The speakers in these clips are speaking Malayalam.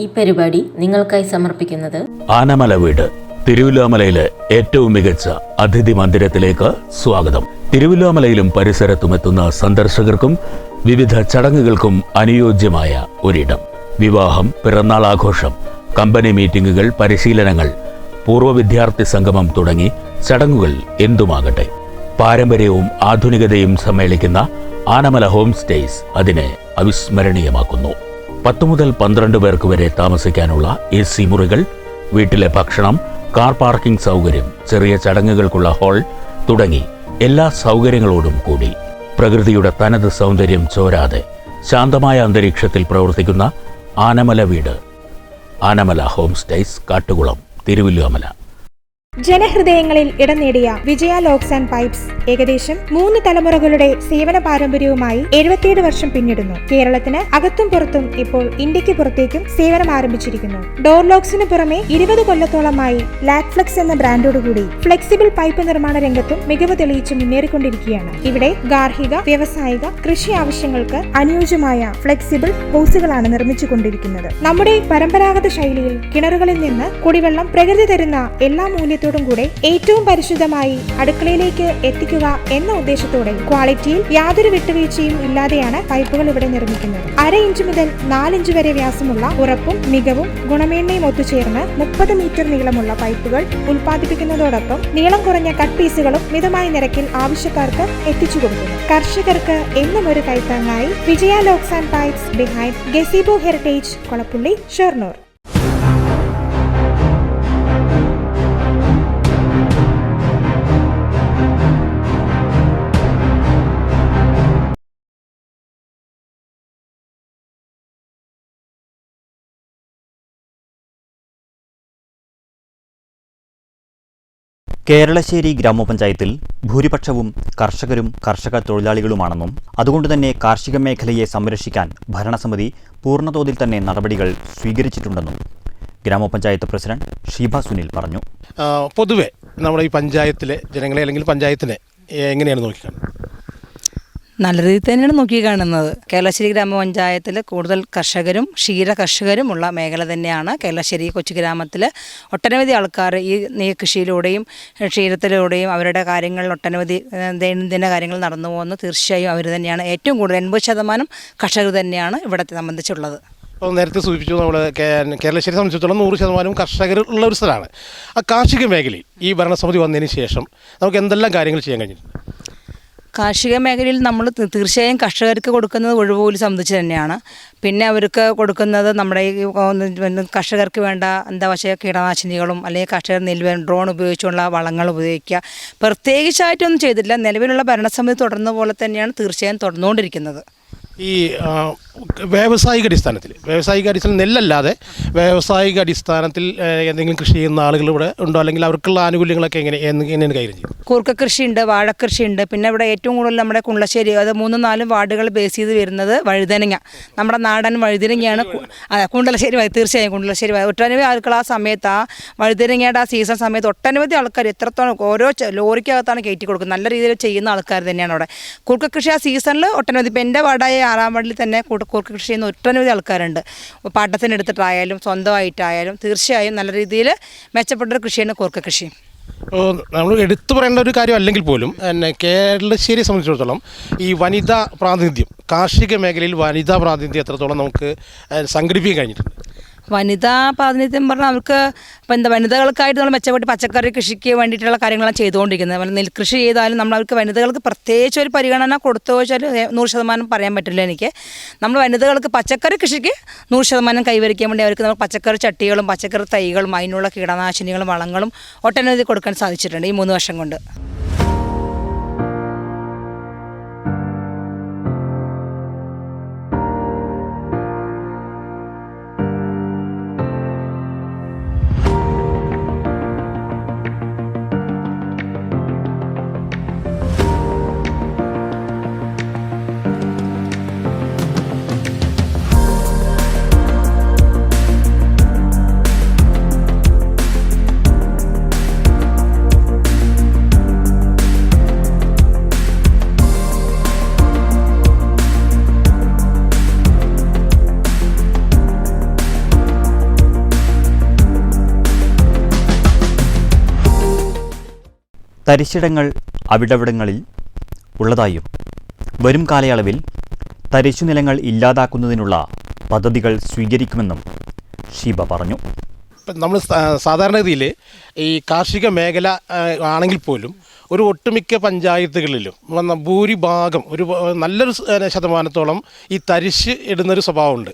ഈ പരിപാടി നിങ്ങൾക്കായി സമർപ്പിക്കുന്നത് ആനമല വീട്, തിരുവല്ലോമലയിലെ ഏറ്റവും മികച്ച അതിഥി മന്ദിരത്തിലേക്ക് സ്വാഗതം. തിരുവല്ലോമലയിലും പരിസരത്തുമെത്തുന്ന സന്ദർശകർക്കും വിവിധ ചടങ്ങുകൾക്കും അനുയോജ്യമായ ഒരിടം. വിവാഹം, പിറന്നാൾ ആഘോഷം, കമ്പനി മീറ്റിംഗുകൾ, പരിശീലനങ്ങൾ, പൂർവ്വ വിദ്യാർത്ഥി സംഗമം തുടങ്ങി ചടങ്ങുകൾ എന്തുമാകട്ടെ, പാരമ്പര്യവും ആധുനികതയും സമ്മേളിക്കുന്ന ആനമല ഹോം സ്റ്റേസ് അതിനെ അവിസ്മരണീയമാക്കുന്നു. 10 മുതൽ 12 പേർക്ക് വരെ താമസിക്കാനുള്ള AC മുറികൾ, വീട്ടിലെ ഭക്ഷണം, കാർ പാർക്കിംഗ് സൗകര്യം, ചെറിയ ചടങ്ങുകൾക്കുള്ള ഹാൾ തുടങ്ങി എല്ലാ സൗകര്യങ്ങളോടും കൂടി പ്രകൃതിയുടെ തനത് സൗന്ദര്യം ചോരാതെ ശാന്തമായ അന്തരീക്ഷത്തിൽ പ്രവർത്തിക്കുന്ന ആനമല വീട്, ആനമല ഹോം സ്റ്റേസ്, കാട്ടുകുളം, തിരുവല്ലോമല. ജനഹൃദയങ്ങളിൽ ഇടം നേടിയ വിജയ ലോക്സ് ആൻഡ് പൈപ്സ് ഏകദേശം 3 തലമുറകളുടെ സേവന പാരമ്പര്യവുമായി 77 വർഷം പിന്നിടുന്നു. കേരളത്തിന് അകത്തും പുറത്തും ഇപ്പോൾ ഇന്ത്യക്ക് പുറത്തേക്കും സേവനം ആരംഭിച്ചിരിക്കുന്നു. ഡോർ ലോക്സിന് പുറമെ 20 കൊല്ലത്തോളമായി ലാക്ഫ്ലെക്സ് എന്ന ബ്രാൻഡോടുകൂടി ഫ്ലെക്സിബിൾ പൈപ്പ് നിർമ്മാണ രംഗത്തും മികവ് തെളിയിച്ച് മുന്നേറിക്കൊണ്ടിരിക്കുകയാണ്. ഇവിടെ ഗാർഹിക, വ്യവസായിക, കൃഷി ആവശ്യങ്ങൾക്ക് അനുയോജ്യമായ ഫ്ലെക്സിബിൾ ഹോസുകളാണ് നിർമ്മിച്ചുകൊണ്ടിരിക്കുന്നത്. നമ്മുടെ പരമ്പരാഗത ശൈലിയിൽ കിണറുകളിൽ നിന്ന് കുടിവെള്ളം പ്രകൃതി തരുന്ന എല്ലാ മൂല്യത്തോടും കൂടെ ഏറ്റവും പരിശുദ്ധമായി അടുക്കളയിലേക്ക് എത്തിക്കുക എന്ന ഉദ്ദേശത്തോടെ ക്വാളിറ്റിയിൽ യാതൊരു വിട്ടുവീഴ്ചയും ഇല്ലാതെയാണ് പൈപ്പുകൾ ഇവിടെ നിർമ്മിക്കുന്നത്. 1/2 ഇഞ്ച് മുതൽ 4 ഇഞ്ച് വരെ വ്യാസമുള്ള ഉറപ്പും മികവും ഗുണമേന്മയും ഒത്തുചേർന്ന് 30 മീറ്റർ നീളമുള്ള പൈപ്പുകൾ ഉൽപ്പാദിപ്പിക്കുന്നതോടൊപ്പം നീളം കുറഞ്ഞ കട്ട് പീസുകളും മിതമായ നിരക്കിൽ ആവശ്യക്കാർക്ക് എത്തിച്ചു കൊടുക്കുന്നു. കർഷകർക്ക് എന്നും ഒരു കൈത്താങ്ങായി Vijaya locks and pipes, behind gazebo heritage, Kolappulli, Shoranur. Keralassery ഗ്രാമപഞ്ചായത്തിൽ ഭൂരിപക്ഷവും കർഷകരും കർഷക തൊഴിലാളികളുമാണെന്നും അതുകൊണ്ടുതന്നെ കാർഷിക മേഖലയെ സംരക്ഷിക്കാൻ ഭരണസമിതി പൂർണ്ണതോതിൽ തന്നെ നടപടികൾ സ്വീകരിച്ചിട്ടുണ്ടെന്നും ഗ്രാമപഞ്ചായത്ത് പ്രസിഡന്റ് ഷീബ സുനിൽ പറഞ്ഞു. പൊതുവെ നമ്മുടെ ഈ പഞ്ചായത്തിലെ ജനങ്ങളെ അല്ലെങ്കിൽ പഞ്ചായത്തിനെ എങ്ങനെയാണ് നോക്കിക്കാണുന്നത്? നല്ല രീതിയിൽ തന്നെയാണ് നോക്കി കാണുന്നത്. കേരളശ്ശേരി ഗ്രാമപഞ്ചായത്തിൽ കൂടുതൽ കർഷകരും ക്ഷീര കർഷകരുമുള്ള മേഖല തന്നെയാണ്. കേരളശ്ശേരി കൊച്ചു ഗ്രാമത്തിൽ ഒട്ടനവധി ആൾക്കാർ ഈ കൃഷിയിലൂടെയും ക്ഷീരത്തിലൂടെയും അവരുടെ കാര്യങ്ങളിൽ ഒട്ടനവധി ദൈനംദിന കാര്യങ്ങൾ നടന്നു പോകുന്നു. തീർച്ചയായും അവർ തന്നെയാണ് ഏറ്റവും കൂടുതൽ 80% കർഷകർ തന്നെയാണ് ഇവിടെ സംബന്ധിച്ചുള്ളത്. അപ്പോൾ നേരത്തെ സൂചിപ്പിച്ചു, നമ്മൾ കേരളശ്ശേരി സംബന്ധിച്ചിടത്തോളം 100% കർഷകർ ഉള്ള ഒരു സ്ഥലമാണ്. ആ കാർഷിക മേഖലയിൽ ഈ ഭരണസമിതി വന്നതിന് ശേഷം നമുക്ക് എന്തെല്ലാം കാര്യങ്ങൾ ചെയ്യാൻ കഴിഞ്ഞിട്ടുണ്ട്? കാർഷിക മേഖലയിൽ നമ്മൾ തീർച്ചയായും കർഷകർക്ക് കൊടുക്കുന്നത് ഒഴിവുകൂലി സംബന്ധിച്ച് തന്നെയാണ്. പിന്നെ അവർക്ക് കൊടുക്കുന്നത് നമ്മുടെ ഈ കർഷകർക്ക് വേണ്ട എന്താവശ്യ കീടനാശിനികളും അല്ലെങ്കിൽ കർഷകർ ഡ്രോൺ ഉപയോഗിച്ചുള്ള വളങ്ങൾ ഉപയോഗിക്കുക. പ്രത്യേകിച്ചായിട്ടൊന്നും ചെയ്തിട്ടില്ല. നിലവിലുള്ള ഭരണസമിതി തുടർന്ന പോലെ തന്നെയാണ് തീർച്ചയായും തുടർന്നുകൊണ്ടിരിക്കുന്നത്. ഈ വ്യാവസായിക അടിസ്ഥാനത്തിൽ നെല്ലല്ലാതെ വ്യാവസായിക അടിസ്ഥാനത്തിൽ എന്തെങ്കിലും കൃഷി ചെയ്യുന്ന ആളുകൾ ഇവിടെ ഉണ്ടോ? അല്ലെങ്കിൽ അവർക്കുള്ള ആനുകൂല്യങ്ങളൊക്കെ എങ്ങനെയാണ് കൈകാര്യം ചെയ്യുന്നത്? കൂർക്ക കൃഷിയുണ്ട്, വാഴക്കൃഷിയുണ്ട്. പിന്നെ ഇവിടെ ഏറ്റവും കൂടുതൽ നമ്മുടെ കുണ്ടശ്ശേരി, അത് 3-4 വാർഡുകൾ ബേസ് ചെയ്ത് വരുന്നത് വഴുതനങ്ങ, നമ്മുടെ നാടൻ വഴുതനങ്ങയാണ്. കുണ്ടശ്ശേരി, തീർച്ചയായും കുണ്ടശ്ശേരി ഒട്ടനവധി ആൾക്കാർ ആ സമയത്ത്, ആ വഴുതനങ്ങയുടെ ആ സീസൺ സമയത്ത് ഒട്ടനവധി ആൾക്കാർ എത്രത്തോളം ഓരോ ലോറിക്കകത്താണ് കയറ്റി കൊടുക്കുന്നത്. നല്ല രീതിയിൽ ചെയ്യുന്ന ആൾക്കാർ തന്നെയാണ് അവിടെ. കൂർക്ക കൃഷി ആ സീസണിൽ ഒട്ടനവധി, ഇപ്പം എൻ്റെ വാർഡായ 6-ാം വാർഡിൽ തന്നെ കൂർക്ക കൃഷി ചെയ്യുന്ന ഒട്ടനവധി ആൾക്കാരുണ്ട്. പാട്ടത്തിനെടുത്തിട്ടായാലും സ്വന്തമായിട്ടായാലും തീർച്ചയായും നല്ല രീതിയിൽ മെച്ചപ്പെട്ടൊരു കൃഷിയാണ് കൂർക്ക കൃഷി. നമ്മൾ എടുത്തു പറയേണ്ട ഒരു കാര്യം അല്ലെങ്കിൽ പോലും കേരളശ്ശേരിയെ സംബന്ധിച്ചിടത്തോളം ഈ വനിതാ പ്രാതിനിധ്യം, കാർഷിക മേഖലയിൽ വനിതാ പ്രാതിനിധ്യം എത്രത്തോളം നമുക്ക് സംഘടിപ്പിക്കാൻ കഴിഞ്ഞിട്ടുണ്ട്? വനിതാ പ്രാതിനിധ്യം പറഞ്ഞാൽ അവർക്ക് ഇപ്പം വനിതകൾക്കായിട്ട് നമ്മൾ മെച്ചപ്പെട്ട് പച്ചക്കറി കൃഷിക്ക് വേണ്ടിയിട്ടുള്ള കാര്യങ്ങളാണ് ചെയ്തുകൊണ്ടിരിക്കുന്നത്. നെൽകൃഷി ചെയ്താലും നമ്മൾ അവർക്ക് വനിതകൾക്ക് പ്രത്യേകിച്ച് ഒരു പരിഗണന കൊടുത്തു വെച്ചാൽ 100% പറയാൻ പറ്റില്ല എനിക്ക്. നമ്മൾ വനിതകൾക്ക് പച്ചക്കറി കൃഷിക്ക് 100% കൈവരിക്കാൻ വേണ്ടി അവർക്ക് നമ്മൾ പച്ചക്കറി ചട്ടികളും പച്ചക്കറി തൈകളും അതിനുള്ള കീടനാശിനികളും വളങ്ങളും ഒട്ടനവധി കൊടുക്കാൻ സാധിച്ചിട്ടുണ്ട് ഈ 3 വർഷം കൊണ്ട്. തരിശിടങ്ങൾ അവിടവിടങ്ങളിൽ ഉള്ളതായും വരും കാലയളവിൽ തരിശുനിലങ്ങൾ ഇല്ലാതാക്കുന്നതിനുള്ള പദ്ധതികൾ സ്വീകരിക്കുമെന്നും ഷീബ പറഞ്ഞു. നമ്മൾ സാധാരണഗതിയിൽ ഈ കാർഷിക മേഖല ആണെങ്കിൽ പോലും ഒരു ഒട്ടുമിക്ക പഞ്ചായത്തുകളിലും ഭൂരിഭാഗം നല്ലൊരു ശതമാനത്തോളം ഈ തരിശ് ഇടുന്നൊരു സ്വഭാവമുണ്ട്.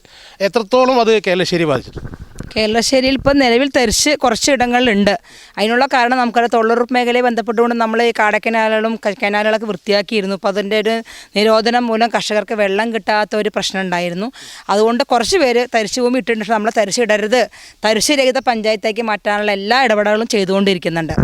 എത്രത്തോളം അത് കേരളശ്ശേരി ബാധിച്ചിട്ടുണ്ട്? കേരളശ്ശേരിയിൽ ഇപ്പം നിലവിൽ തരിശ് കുറച്ച് ഇടങ്ങളിലുണ്ട്. അതിനുള്ള കാരണം നമുക്കറിയാം, തൊഴിലുറപ്പ് മേഖലയെ ബന്ധപ്പെട്ടുകൊണ്ട് നമ്മൾ ഈ കാടക്കനാലുകളും കനാലുകളൊക്കെ വൃത്തിയാക്കിയിരുന്നു. അപ്പോൾ അതിൻ്റെ ഒരു നിരോധനം മൂലം കർഷകർക്ക് വെള്ളം കിട്ടാത്ത ഒരു പ്രശ്നം ഉണ്ടായിരുന്നു. അതുകൊണ്ട് കുറച്ച് പേര് തരിശ് ഭൂമി ഇട്ടിട്ടുണ്ട്. നമ്മൾ തരിശ് ഇടരുത്, തരിശ് രഹിത പഞ്ചായത്തേക്ക് മാറ്റാനുള്ള എല്ലാ ഇടപെടലുകളും ചെയ്തുകൊണ്ടിരിക്കുന്നുണ്ട്.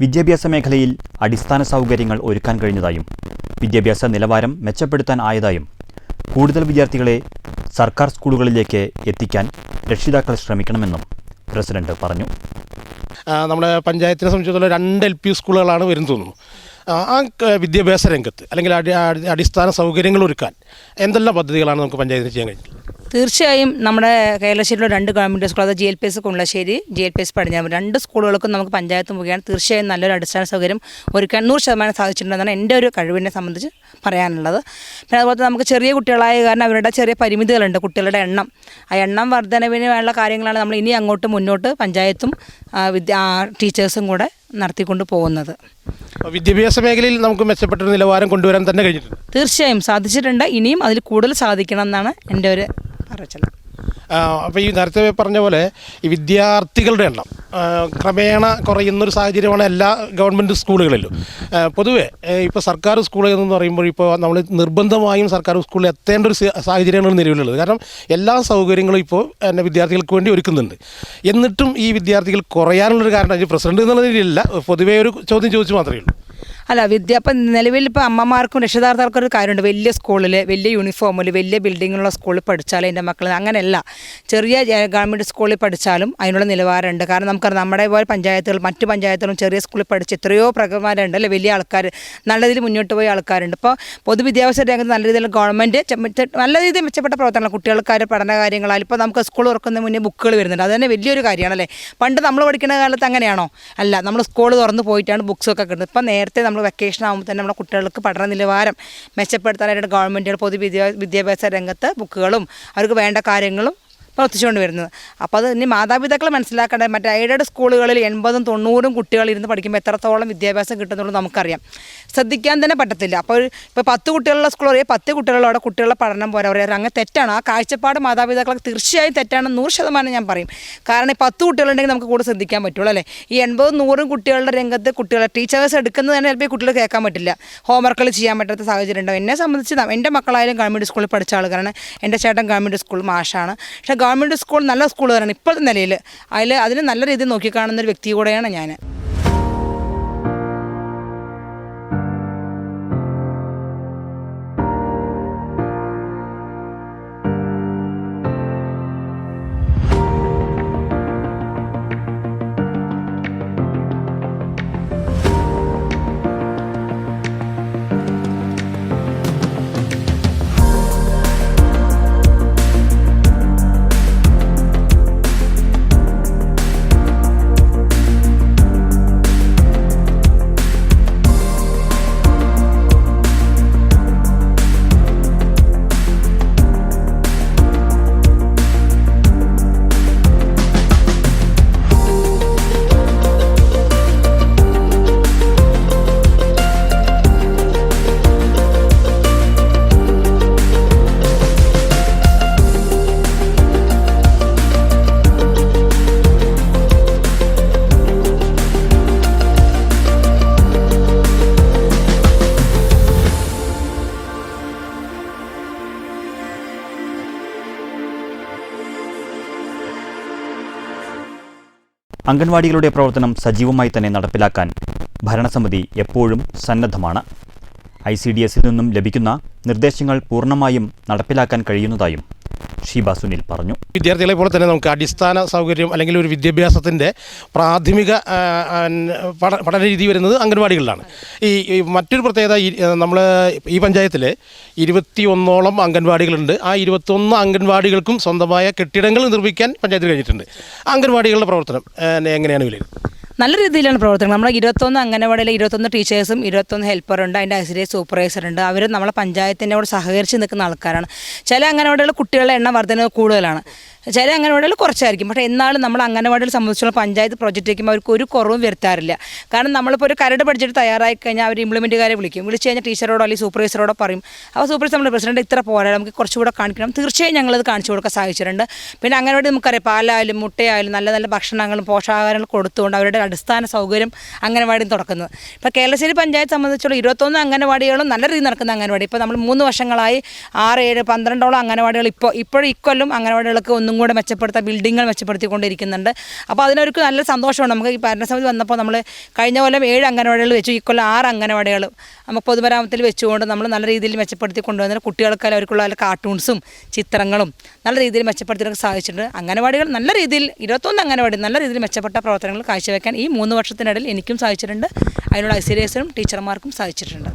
വിദ്യാഭ്യാസ മേഖലയിൽ അടിസ്ഥാന സൗകര്യങ്ങൾ ഒരുക്കാൻ കഴിഞ്ഞതായും വിദ്യാഭ്യാസ നിലവാരം മെച്ചപ്പെടുത്താൻ ആയതായും കൂടുതൽ വിദ്യാർത്ഥികളെ സർക്കാർ സ്കൂളുകളിലേക്ക് എത്തിക്കാൻ രക്ഷിതാക്കൾ ശ്രമിക്കണമെന്നും പ്രസിഡന്റ് പറഞ്ഞു. നമ്മുടെ പഞ്ചായത്തിനെ സംബന്ധിച്ചിടത്തോളം 2 LP സ്കൂളുകളാണ് വരുന്നത് തോന്നുന്നു. ആ വിദ്യാഭ്യാസ രംഗത്ത് അല്ലെങ്കിൽ അടിസ്ഥാന സൗകര്യങ്ങൾ ഒരുക്കാൻ എന്തെല്ലാം പദ്ധതികളാണ് നമുക്ക് പഞ്ചായത്തിന് ചെയ്യാൻ കഴിഞ്ഞത്? തീർച്ചയായും നമ്മുടെ കേരളശ്ശേരിയിലെ 2 ഗവൺമെൻറ് സ്കൂൾ, അതായത് GLPS കുള്ളശ്ശേരി, GLPS പടിഞ്ഞാറ്, 2 സ്കൂളുകൾക്കും നമുക്ക് പഞ്ചായത്ത് മുഖേന തീർച്ചയായും നല്ലൊരു അടിസ്ഥാന സൗകര്യം ഒരുക്കാൻ 100% സാധിച്ചിട്ടുണ്ടെന്നാണ് എൻ്റെ ഒരു കഴിവിനെ സംബന്ധിച്ച് പറയാനുള്ളത്. പിന്നെ അതുപോലെ നമുക്ക് ചെറിയ കുട്ടികളായ കാരണം അവരുടെ ചെറിയ പരിമിതികളുണ്ട്, കുട്ടികളുടെ എണ്ണം. ആ എണ്ണം വർധനവിന് വേണ്ട കാര്യങ്ങളാണ് നമ്മൾ ഇനി അങ്ങോട്ട് മുന്നോട്ട് പഞ്ചായത്തും ടീച്ചേഴ്സും കൂടെ നടത്തിക്കൊണ്ട് പോകുന്നത്. വിദ്യാഭ്യാസ മേഖലയിൽ നമുക്ക് മെച്ചപ്പെട്ടൊരു നിലവാരം കൊണ്ടുവരാൻ തന്നെ കഴിഞ്ഞിട്ടുണ്ട്. തീർച്ചയായും സാധിച്ചിട്ടുണ്ട്. ഇനിയും അതിൽ കൂടുതൽ സാധിക്കണം എന്നാണ് എൻ്റെ ഒരു പറച്ചിൽ. അപ്പോൾ ഈ നേരത്തെ പറഞ്ഞ പോലെ ഈ വിദ്യാർത്ഥികളുടെ എണ്ണം ക്രമേണ കുറയുന്നൊരു സാഹചര്യമാണ് എല്ലാ ഗവൺമെൻറ് സ്കൂളുകളിലും. പൊതുവേ ഇപ്പോൾ സർക്കാർ സ്കൂളുകൾ എന്ന് പറയുമ്പോൾ ഇപ്പോൾ നമ്മൾ നിർബന്ധമായും സർക്കാർ സ്കൂളിൽ എത്തേണ്ട ഒരു സാഹചര്യമാണ് നിലവിലുള്ളത്. കാരണം എല്ലാ സൗകര്യങ്ങളും ഇപ്പോൾ വിദ്യാർത്ഥികൾക്ക് വേണ്ടി ഒരുക്കുന്നുണ്ട്. എന്നിട്ടും ഈ വിദ്യാർത്ഥികൾ കുറയാനുള്ളൊരു കാരണം പ്രസിഡന്റ് എന്നുള്ള രീതിയിലല്ല, പൊതുവേ ഒരു ചോദ്യം ചോദിച്ചു മാത്രമേ ഉള്ളൂ. അല്ല, ഇപ്പം നിലവിൽ ഇപ്പോൾ അമ്മമാർക്കും രക്ഷിതാക്കൾക്കും ഒരു കാര്യമുണ്ട്. വലിയ സ്കൂളിൽ, വലിയ യൂണിഫോമിൽ, വലിയ ബിൽഡിങ്ങുള്ള സ്കൂളിൽ പഠിച്ചാലും എൻ്റെ മക്കൾ അങ്ങനെയല്ല. ചെറിയ ഗവൺമെൻറ് സ്കൂളിൽ പഠിച്ചാലും അതിനുള്ള നിലവാരമുണ്ട്. കാരണം നമുക്കറിയാം, നമ്മുടെ പോലെ പഞ്ചായത്തുകൾ, മറ്റു പഞ്ചായത്തുകളും ചെറിയ സ്കൂളിൽ പഠിച്ച് എത്രയോ പ്രഗന്മാരുണ്ട് അല്ലേ, വലിയ ആൾക്കാർ, നല്ല രീതിയിൽ മുന്നോട്ട് പോയ ആൾക്കാരുണ്ട്. ഇപ്പോൾ പൊതുവിദ്യാഭ്യാസ രംഗത്ത് നല്ല രീതിയിൽ ഗവൺമെൻറ് നല്ല രീതിയിൽ മെച്ചപ്പെട്ട പ്രവർത്തനങ്ങൾ, കുട്ടികൾക്കാർ പഠന കാര്യങ്ങളായാലും ഇപ്പോൾ നമുക്ക് സ്കൂൾ തുറക്കുന്നതിന് മുന്നേ ബുക്കുകൾ വരുന്നുണ്ട്. അത് തന്നെ വലിയൊരു കാര്യമാണല്ലേ. പണ്ട് നമ്മൾ പഠിക്കുന്ന കാലത്ത് അങ്ങനെയാണോ? അല്ല, നമ്മൾ സ്കൂൾ തുറന്ന് പോയിട്ടാണ് ബുക്സൊക്കെ കിട്ടുന്നത്. ഇപ്പം നേരത്തെ നമ്മൾ വെക്കേഷൻ ആകുമ്പോൾ തന്നെ നമ്മുടെ കുട്ടികൾക്ക് പഠന നിലവാരം മെച്ചപ്പെടുത്താനായിട്ട് ഗവൺമെൻറ്റുകൾ വിദ്യാഭ്യാസ രംഗത്ത് ബുക്കുകളും അവർക്ക് വേണ്ട കാര്യങ്ങളും പ്രവർത്തിച്ചുകൊണ്ട് വരുന്നത്. അപ്പോൾ അത് ഇനി മാതാപിതാക്കൾ മനസ്സിലാക്കേണ്ടത്, മറ്റേ എയ്ഡഡ് സ്കൂളുകളിൽ 80 90 കുട്ടികൾ ഇരുന്ന് പഠിക്കുമ്പോൾ എത്രത്തോളം വിദ്യാഭ്യാസം കിട്ടുന്നുള്ളത് നമുക്കറിയാം. ശ്രദ്ധിക്കാൻ തന്നെ പറ്റത്തില്ല. അപ്പോൾ ഇപ്പോൾ 10 കുട്ടികളുള്ള സ്കൂൾ അറിയാം, 10 കുട്ടികളോടെ കുട്ടികളുടെ പഠനം പോരാ പറയുക, അങ്ങനെ തെറ്റാണ്. ആ കാഴ്ചപ്പാട് മാതാപിതാക്കൾക്ക് തീർച്ചയായും തെറ്റാണ്, 100% ഞാൻ പറയും. കാരണം ഈ 10 കുട്ടികളുണ്ടെങ്കിൽ നമുക്ക് കൂടെ ശ്രദ്ധിക്കാൻ പറ്റുള്ളൂ അല്ലേ. ഈ 80 100 കുട്ടികളുടെ രംഗത്ത് കുട്ടികളെ ടീച്ചേഴ്സ് എടുക്കുന്നത് തന്നെ ചിലപ്പോൾ കുട്ടികൾ കേൾക്കാൻ പറ്റില്ല, ഹോംവർക്കുകൾ ചെയ്യാൻ പറ്റാത്ത സാഹചര്യം ഉണ്ടാവും. എന്നെ സംബന്ധിച്ച് എൻ്റെ മക്കളായാലും ഗവൺമെൻറ് സ്കൂളിൽ പഠിച്ച ആളുകളാണ്. എൻ്റെ ചേട്ടൻ ഗവൺമെൻറ് സ്കൂൾ മാഷാണ്. പക്ഷേ ഗവൺമെൻറ് സ്കൂൾ നല്ല സ്കൂളുകാരാണ് ഇപ്പോഴത്തെ നിലയിൽ. അതിന് നല്ല രീതിയിൽ നോക്കിക്കാണുന്നൊരു വ്യക്തി കൂടെയാണ് ഞാൻ. അംഗൻവാടികളുടെ പ്രവർത്തനം സജീവമായി തന്നെ നടപ്പിലാക്കാൻ ഭരണസമിതി എപ്പോഴും സന്നദ്ധമാണ്. ICDSൽ നിന്നും ലഭിക്കുന്ന നിർദ്ദേശങ്ങൾ പൂർണ്ണമായും നടപ്പിലാക്കാൻ കഴിയുന്നതായും ഷീബ സുനിൽ പറഞ്ഞു. വിദ്യാർത്ഥികളെ പോലെ തന്നെ നമുക്ക് അടിസ്ഥാന സൗകര്യം അല്ലെങ്കിൽ ഒരു വിദ്യാഭ്യാസത്തിൻ്റെ പ്രാഥമിക പഠന രീതി വരുന്നത് അംഗൻവാടികളിലാണ്. ഈ മറ്റൊരു പ്രത്യേകത, നമ്മൾ ഈ പഞ്ചായത്തിൽ 21ഓളം അംഗൻവാടികളുണ്ട്. ആ 21 അംഗൻവാടികൾക്കും സ്വന്തമായ കെട്ടിടങ്ങൾ നിർമ്മിക്കാൻ പഞ്ചായത്തിൽ കഴിഞ്ഞിട്ടുണ്ട്. അംഗൻവാടികളുടെ പ്രവർത്തനം എങ്ങനെയാണ് വിലയിരുത്തുന്നത്? നല്ല രീതിയിലാണ് പ്രവർത്തനം. നമ്മുടെ 21 അംഗനവാടിയിലെ 21 ടീച്ചേഴ്സും 21 ഹെൽപ്പറുണ്ട്, അതിൻ്റെ ICDS സൂപ്പർവൈസറുണ്ട്. അവർ നമ്മളെ പഞ്ചായത്തിനോട് സഹകരിച്ച് നിൽക്കുന്ന ആൾക്കാരാണ്. ചില അംഗനവാടികളിൽ കുട്ടികളുടെ എണ്ണം വർധനവ് കൂടുതലാണ്, ചില അംഗനവാടികൾ കുറച്ചായിരിക്കും. പക്ഷേ എന്നാലും നമ്മൾ അംഗനവാടികളെ സംബന്ധിച്ചുള്ള പഞ്ചായത്ത് പ്രോജക്റ്റ് വയ്ക്കുമ്പോൾ അവർക്ക് ഒരു കുറവും വരുത്താറില്ല. കാരണം നമ്മളിപ്പോൾ ഒരു കരട് ബഡ്ജറ്റ് തയ്യാറായി കഴിഞ്ഞാൽ അവർ ഇംപ്ലിമെൻറ്റുകാരെ വിളിച്ച് കഴിഞ്ഞാൽ ടീച്ചറോടോ അല്ലെങ്കിൽ സൂപ്പർവൈസറോടോ പറയും. അപ്പോൾ സൂപ്പർവൈസർ നമ്മുടെ പ്രസിഡന്റ് ഇത്ര പോരാ, നമുക്ക് കുറച്ചുകൂടെ കാണിക്കണം. തീർച്ചയായും ഞങ്ങളത് കാണിച്ചു കൊടുക്കാൻ സാധിച്ചിട്ടുണ്ട്. പിന്നെ അംഗനവാടി നമുക്കറിയാം, പാലായാലും മുട്ടയായാലും നല്ല നല്ല ഭക്ഷണങ്ങളും പോഷകാഹാരങ്ങളും കൊടുത്തുകൊണ്ട് അവരുടെ അടിസ്ഥാന സൗകര്യം അംഗനവാടിയിൽ തുടക്കുന്നത്. ഇപ്പോൾ കേരളശ്ശേരി പഞ്ചായത്ത് സംബന്ധിച്ചുള്ള 21 അംഗനവാടികളും നല്ല രീതിയിൽ നടക്കുന്ന അംഗനവാടി. ഇപ്പോൾ നമ്മൾ 3 വർഷങ്ങളായി 6, 7, 12ഓളം അംഗനവാടികൾ ഇക്കൊല്ലം അംഗനവാടികൾക്ക് ഒന്നും കൂടെ മെച്ചപ്പെടുത്താൻ ബിൽഡിങ്ങുകൾ മെച്ചപ്പെടുത്തിക്കൊണ്ടിരിക്കുന്നുണ്ട്. അപ്പോൾ അതിനൊരു നല്ല സന്തോഷമാണ്. നമുക്ക് ഈ ഭരണസമിതി വന്നപ്പോൾ നമ്മൾ കഴിഞ്ഞ കൊല്ലം 7 അംഗനവാടികൾ വെച്ചു, ഇക്കൊല്ലം 6 അംഗനവാടികൾ നമുക്ക് പൊതുമരാമത്തിൽ വെച്ചുകൊണ്ട് നമ്മൾ നല്ല രീതിയിൽ മെച്ചപ്പെടുത്തി കൊണ്ടുവന്നിട്ട് കുട്ടികൾക്ക് അവർക്കുള്ള കാർട്ടൂൺസും ചിത്രങ്ങളും നല്ല രീതിയിൽ മെച്ചപ്പെടുത്തിയെടുക്കാൻ സാധിച്ചിട്ടുണ്ട്. അംഗനവാടികൾ നല്ല രീതിയിൽ 21 അംഗനവാടി നല്ല രീതിയിൽ മെച്ചപ്പെട്ട പ്രവർത്തനങ്ങൾ കാഴ്ചവെക്കാൻ ഈ 3 വർഷത്തിനിടയിൽ എനിക്കും സാധിച്ചിട്ടുണ്ട്. അതിനുള്ള ICDSനും ടീച്ചർമാർക്കും സാധിച്ചിട്ടുണ്ട്.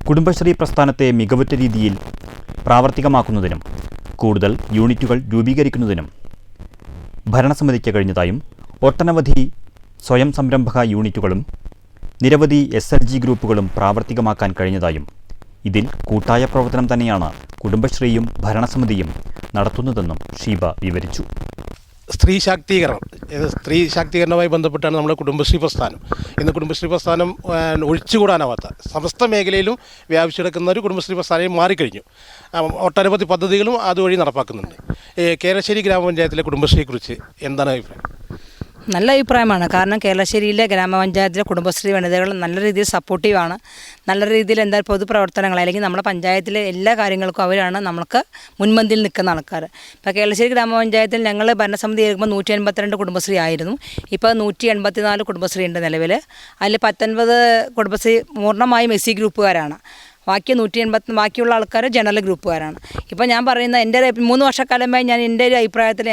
കുടുംബശ്രീ പ്രസ്ഥാനത്തെ മികവുറ്റ രീതിയിൽ പ്രാവർത്തികമാക്കുന്നതിനും കൂടുതൽ യൂണിറ്റുകൾ രൂപീകരിക്കുന്നതിനും ഭരണസമിതിക്ക് കഴിഞ്ഞതായും ഒട്ടനവധി സ്വയം സംരംഭക യൂണിറ്റുകളും നിരവധി SLG ഗ്രൂപ്പുകളും പ്രാവർത്തികമാക്കാൻ കഴിഞ്ഞതായും ഇതിൽ കൂട്ടായ പ്രവർത്തനം തന്നെയാണ് കുടുംബശ്രീയും ഭരണസമിതിയും നടത്തുന്നതെന്നും ഷീബ വിവരിച്ചു. സ്ത്രീ ശാക്തീകരണവുമായി ബന്ധപ്പെട്ടാണ് നമ്മുടെ കുടുംബശ്രീ പ്രസ്ഥാനം. ഇന്ന് കുടുംബശ്രീ പ്രസ്ഥാനം ഒഴിച്ചുകൂടാനാവാത്ത സമസ്ത മേഖലയിലും വ്യാപിച്ചെടുക്കുന്ന ഒരു കുടുംബശ്രീ പ്രസ്ഥാനം മാറിക്കഴിഞ്ഞു. ഒട്ടനവധി പദ്ധതികളും അതുവഴി നടപ്പാക്കുന്നുണ്ട്. കേരളശ്ശേരി ഗ്രാമപഞ്ചായത്തിലെ കുടുംബശ്രീയെക്കുറിച്ച് എന്താണ് അഭിപ്രായം? നല്ല അഭിപ്രായമാണ്. കാരണം കേരളശ്ശേരിയിലെ ഗ്രാമപഞ്ചായത്തിലെ കുടുംബശ്രീ വനിതകൾ നല്ല രീതിയിൽ സപ്പോർട്ടീവാണ്. നല്ല രീതിയിൽ പൊതുപ്രവർത്തനങ്ങൾ അല്ലെങ്കിൽ നമ്മുടെ പഞ്ചായത്തിലെ എല്ലാ കാര്യങ്ങൾക്കും അവരാണ് നമ്മൾക്ക് മുൻപന്തിയിൽ നിൽക്കുന്ന ആൾക്കാർ. ഇപ്പോൾ കേരളശ്ശേരി ഗ്രാമപഞ്ചായത്തിൽ ഞങ്ങൾ ഭരണസമിതി ഏൽക്കുമ്പോൾ 182 കുടുംബശ്രീ ആയിരുന്നു. ഇപ്പോൾ 184 കുടുംബശ്രീ ഉണ്ട് നിലവിൽ. അതിൽ 19 കുടുംബശ്രീ പൂർണ്ണമായും SC ഗ്രൂപ്പുകാരാണ്. ബാക്കിയുള്ള ആൾക്കാർ ജനറൽ ഗ്രൂപ്പുകാരാണ്. ഇപ്പോൾ ഞാൻ പറയുന്ന എൻ്റെ 3 വർഷക്കാലമായി ഞാൻ എൻ്റെ ഒരു അഭിപ്രായത്തിൽ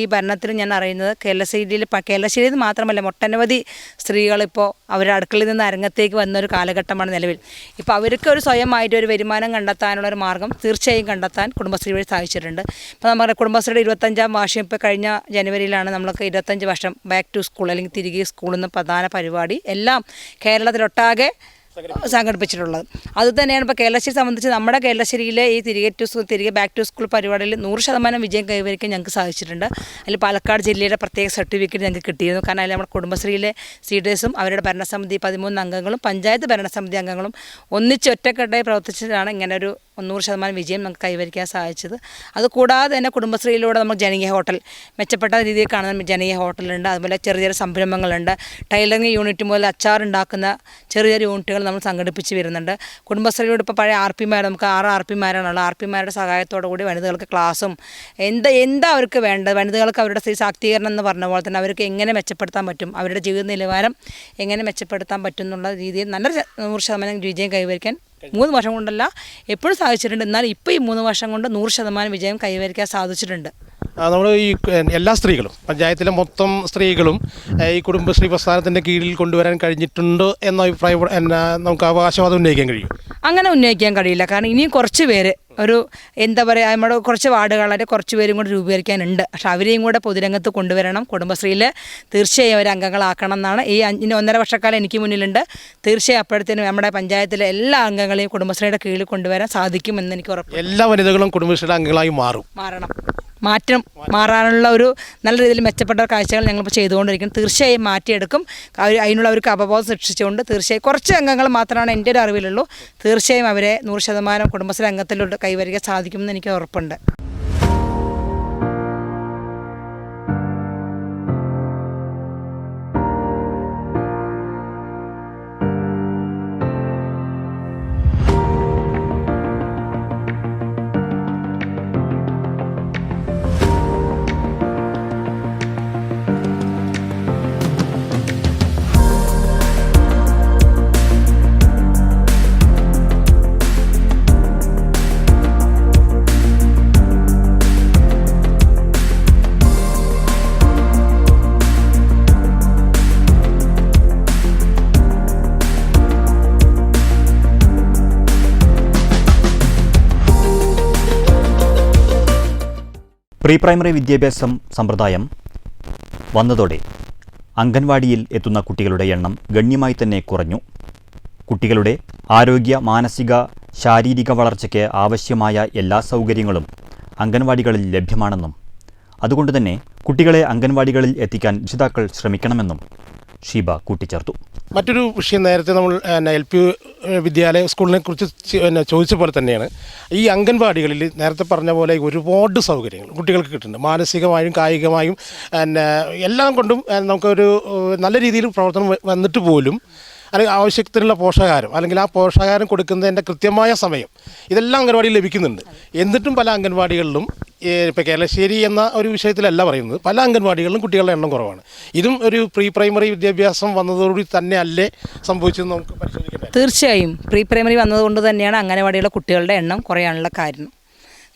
ഈ ഭരണത്തിൽ ഞാൻ അറിയുന്നത് കേരളശ്ശേരിയിൽ മാത്രമല്ല ഒട്ടനവധി സ്ത്രീകളിപ്പോൾ അവരുടെ അടുക്കളയിൽ നിന്ന് അരങ്ങത്തേക്ക് വന്നൊരു കാലഘട്ടമാണ് നിലവിൽ. ഇപ്പോൾ അവർക്ക് ഒരു സ്വയമായിട്ട് ഒരു വരുമാനം കണ്ടെത്താനുള്ളൊരു മാർഗ്ഗം തീർച്ചയായും കണ്ടെത്താൻ കുടുംബശ്രീ വഴി സാധിച്ചിട്ടുണ്ട്. ഇപ്പോൾ നമ്മുടെ കുടുംബശ്രീയുടെ 25ാം വാർഷികം ഇപ്പോൾ കഴിഞ്ഞ ജനുവരിയിലാണ് നമ്മൾക്ക് 25 വർഷം ബാക്ക് ടു സ്കൂൾ അല്ലെങ്കിൽ തിരികെ സ്കൂൾ എന്ന പ്രധാന പരിപാടി എല്ലാം കേരളത്തിലൊട്ടാകെ സംഘടിപ്പിച്ചിട്ടുള്ളത്. അതുതന്നെയാണ് ഇപ്പോൾ കേരളശ്ശേരി സംബന്ധിച്ച് നമ്മുടെ കേരളശ്ശേരിയിലെ ഈ തിരികെ ബാക്ക് ടു സ്കൂൾ പരിപാടിയിൽ 100% വിജയം കൈവരിക്കാൻ ഞങ്ങൾക്ക് സാധിച്ചിട്ടുണ്ട്. അതിൽ പാലക്കാട് ജില്ലയുടെ പ്രത്യേക സർട്ടിഫിക്കറ്റ് ഞങ്ങൾക്ക് കിട്ടിയിരുന്നു. കാരണം അതിൽ നമ്മുടെ കുടുംബശ്രീയിലെ സീഡേഴ്സും അവരുടെ ഭരണസമിതി 13 അംഗങ്ങളും പഞ്ചായത്ത് ഭരണസമിതി അംഗങ്ങളും ഒറ്റക്കെട്ടായി പ്രവർത്തിച്ചിട്ടാണ് ഇങ്ങനെ ഒരു 100% വിജയം നമുക്ക് കൈവരിക്കാൻ സാധിച്ചത്. അതുകൂടാതെ തന്നെ കുടുംബശ്രീയിലൂടെ നമ്മൾ ജനകീയ ഹോട്ടൽ മെച്ചപ്പെട്ട രീതിയിൽ കാണുന്ന ജനകീയ ഹോട്ടലുണ്ട്. അതുപോലെ ചെറിയ സംരംഭങ്ങളുണ്ട്. ടൈലറിംഗ് യൂണിറ്റ് മുതൽ അച്ചാർ ഉണ്ടാക്കുന്ന ചെറിയ യൂണിറ്റുകൾ നമ്മൾ സംഘടിപ്പിച്ച് വരുന്നുണ്ട്. കുടുംബശ്രീയോട് ഇപ്പോൾ പഴയ RP-മാർ നമുക്ക് 6 RP-മാരാണുള്ളത്. RP-മാരുടെ സഹായത്തോടു കൂടി വനിതകൾക്ക് ക്ലാസ്സും എന്താ അവർക്ക് വേണ്ടത്, വനിതകൾക്ക് അവരുടെ സ്ത്രീ ശാക്തീകരണം എന്ന് പറഞ്ഞ പോലെ തന്നെ അവർക്ക് എങ്ങനെ മെച്ചപ്പെടുത്താൻ പറ്റും, അവരുടെ ജീവിത നിലവാരം എങ്ങനെ മെച്ചപ്പെടുത്താൻ പറ്റും എന്നുള്ള രീതിയിൽ നല്ല 100% വിജയം കൈവരിക്കാൻ 3 വർഷം കൊണ്ടല്ല എപ്പോഴും സാധിച്ചിട്ടുണ്ട്. എന്നാൽ ഇപ്പോൾ ഈ 3 വർഷം കൊണ്ട് 100% വിജയം കൈവരിക്കാൻ സാധിച്ചിട്ടുണ്ട്. നമ്മൾ ഈ എല്ലാ സ്ത്രീകളും പഞ്ചായത്തിലെ മൊത്തം സ്ത്രീകളും ഈ കുടുംബശ്രീ പ്രസ്ഥാനത്തിൻ്റെ കീഴിൽ കൊണ്ടുവരാൻ കഴിഞ്ഞിട്ടുണ്ട് എന്ന അഭിപ്രായം നമുക്ക് അവകാശവാദം ഉന്നയിക്കാൻ കഴിയും. അങ്ങനെ ഉന്നയിക്കാൻ കഴിയില്ല. കാരണം ഇനിയും കുറച്ച് പേര് ഒരു എന്താ പറയുക, നമ്മുടെ കുറച്ച് വാർഡുകളായിട്ട് കുറച്ച് പേരും കൂടെ രൂപീകരിക്കാനുണ്ട്. പക്ഷെ അവരെയും കൂടെ പൊതുരംഗത്ത് കൊണ്ടുവരണം, കുടുംബശ്രീയിൽ തീർച്ചയായും അവർ അംഗങ്ങളാക്കണം എന്നാണ് ഈ 1.5 വർഷക്കാലം എനിക്ക് മുന്നിലുണ്ട്. തീർച്ചയായും അപ്പോഴത്തേനും നമ്മുടെ പഞ്ചായത്തിലെ എല്ലാ അംഗങ്ങളെയും കുടുംബശ്രീയുടെ കീഴിൽ കൊണ്ടുവരാൻ സാധിക്കുമെന്ന് എനിക്ക് ഉറപ്പ്. എല്ലാ വനിതകളും കുടുംബശ്രീയുടെ അംഗങ്ങളായി മാറാനുള്ള ഒരു നല്ല രീതിയിൽ മെച്ചപ്പെട്ട കാഴ്ചകൾ ഞങ്ങളിപ്പോൾ ചെയ്തുകൊണ്ടിരിക്കും. തീർച്ചയായും മാറ്റിയെടുക്കും. അതിനുള്ള അവർക്ക് അവബോധം സൃഷ്ടിച്ചുകൊണ്ട് തീർച്ചയായും കുറച്ച് അംഗങ്ങൾ മാത്രമാണ് എൻ്റെ ഒരു അറിവിലുള്ളൂ. തീർച്ചയായും അവരെ 100% കുടുംബശ്രീ അംഗത്തിലോട്ട് കൈവരിക്കാൻ സാധിക്കുമെന്ന് എനിക്ക് ഉറപ്പുണ്ട്. പ്രീ പ്രൈമറി വിദ്യാഭ്യാസം സമ്പ്രദായം വന്നതോടെ അംഗൻവാടിയിൽ എത്തുന്ന കുട്ടികളുടെ എണ്ണം ഗണ്യമായി തന്നെ കുറഞ്ഞു. കുട്ടികളുടെ ആരോഗ്യ, മാനസിക, ശാരീരിക വളർച്ചയ്ക്ക് ആവശ്യമായ എല്ലാ സൗകര്യങ്ങളും അംഗൻവാടികളിൽ ലഭ്യമാണെന്നും അതുകൊണ്ട് തന്നെ കുട്ടികളെ അംഗൻവാടികളിൽ എത്തിക്കാൻ രക്ഷിതാക്കൾ ശ്രമിക്കണമെന്നും ഷീബ കൂട്ടിച്ചേർത്തു. മറ്റൊരു വിഷയം നേരത്തെ നമ്മൾ LP വിദ്യാലയ സ്കൂളിനെ കുറിച്ച് ചോദിച്ച പോലെ തന്നെയാണ് ഈ അംഗൻവാടികളിൽ നേരത്തെ പറഞ്ഞ പോലെ ഒരുപാട് സൗകര്യങ്ങൾ കുട്ടികൾക്ക് കിട്ടുന്നുണ്ട്. മാനസികമായും കായികമായും എല്ലാം കൊണ്ടും നമുക്കൊരു നല്ല രീതിയിൽ പ്രവർത്തനം വന്നിട്ട് പോലും അല്ലെങ്കിൽ ആവശ്യത്തിനുള്ള പോഷകാഹാരം അല്ലെങ്കിൽ ആ പോഷകാഹാരം കൊടുക്കുന്നതിൻ്റെ കൃത്യമായ സമയം ഇതെല്ലാം അംഗൻവാടിയിൽ ലഭിക്കുന്നുണ്ട്. എന്നിട്ടും പല അംഗൻവാടികളിലും ഇപ്പോൾ കേരളശ്ശേരി എന്ന ഒരു വിഷയത്തിലല്ല പറയുന്നത്, പല അംഗൻവാടികളിലും കുട്ടികളുടെ എണ്ണം കുറവാണ്. ഇതും ഒരു പ്രീ പ്രൈമറി വിദ്യാഭ്യാസം വന്നതോടുകൂടി തന്നെ അല്ലേ സംഭവിച്ചതെന്ന് നമുക്ക് പരിശോധിക്കേണ്ടത്. തീർച്ചയായും പ്രീ പ്രൈമറി വന്നതുകൊണ്ട് തന്നെയാണ് അംഗൻവാടിയിലെ കുട്ടികളുടെ എണ്ണം കുറയാനുള്ള കാരണം.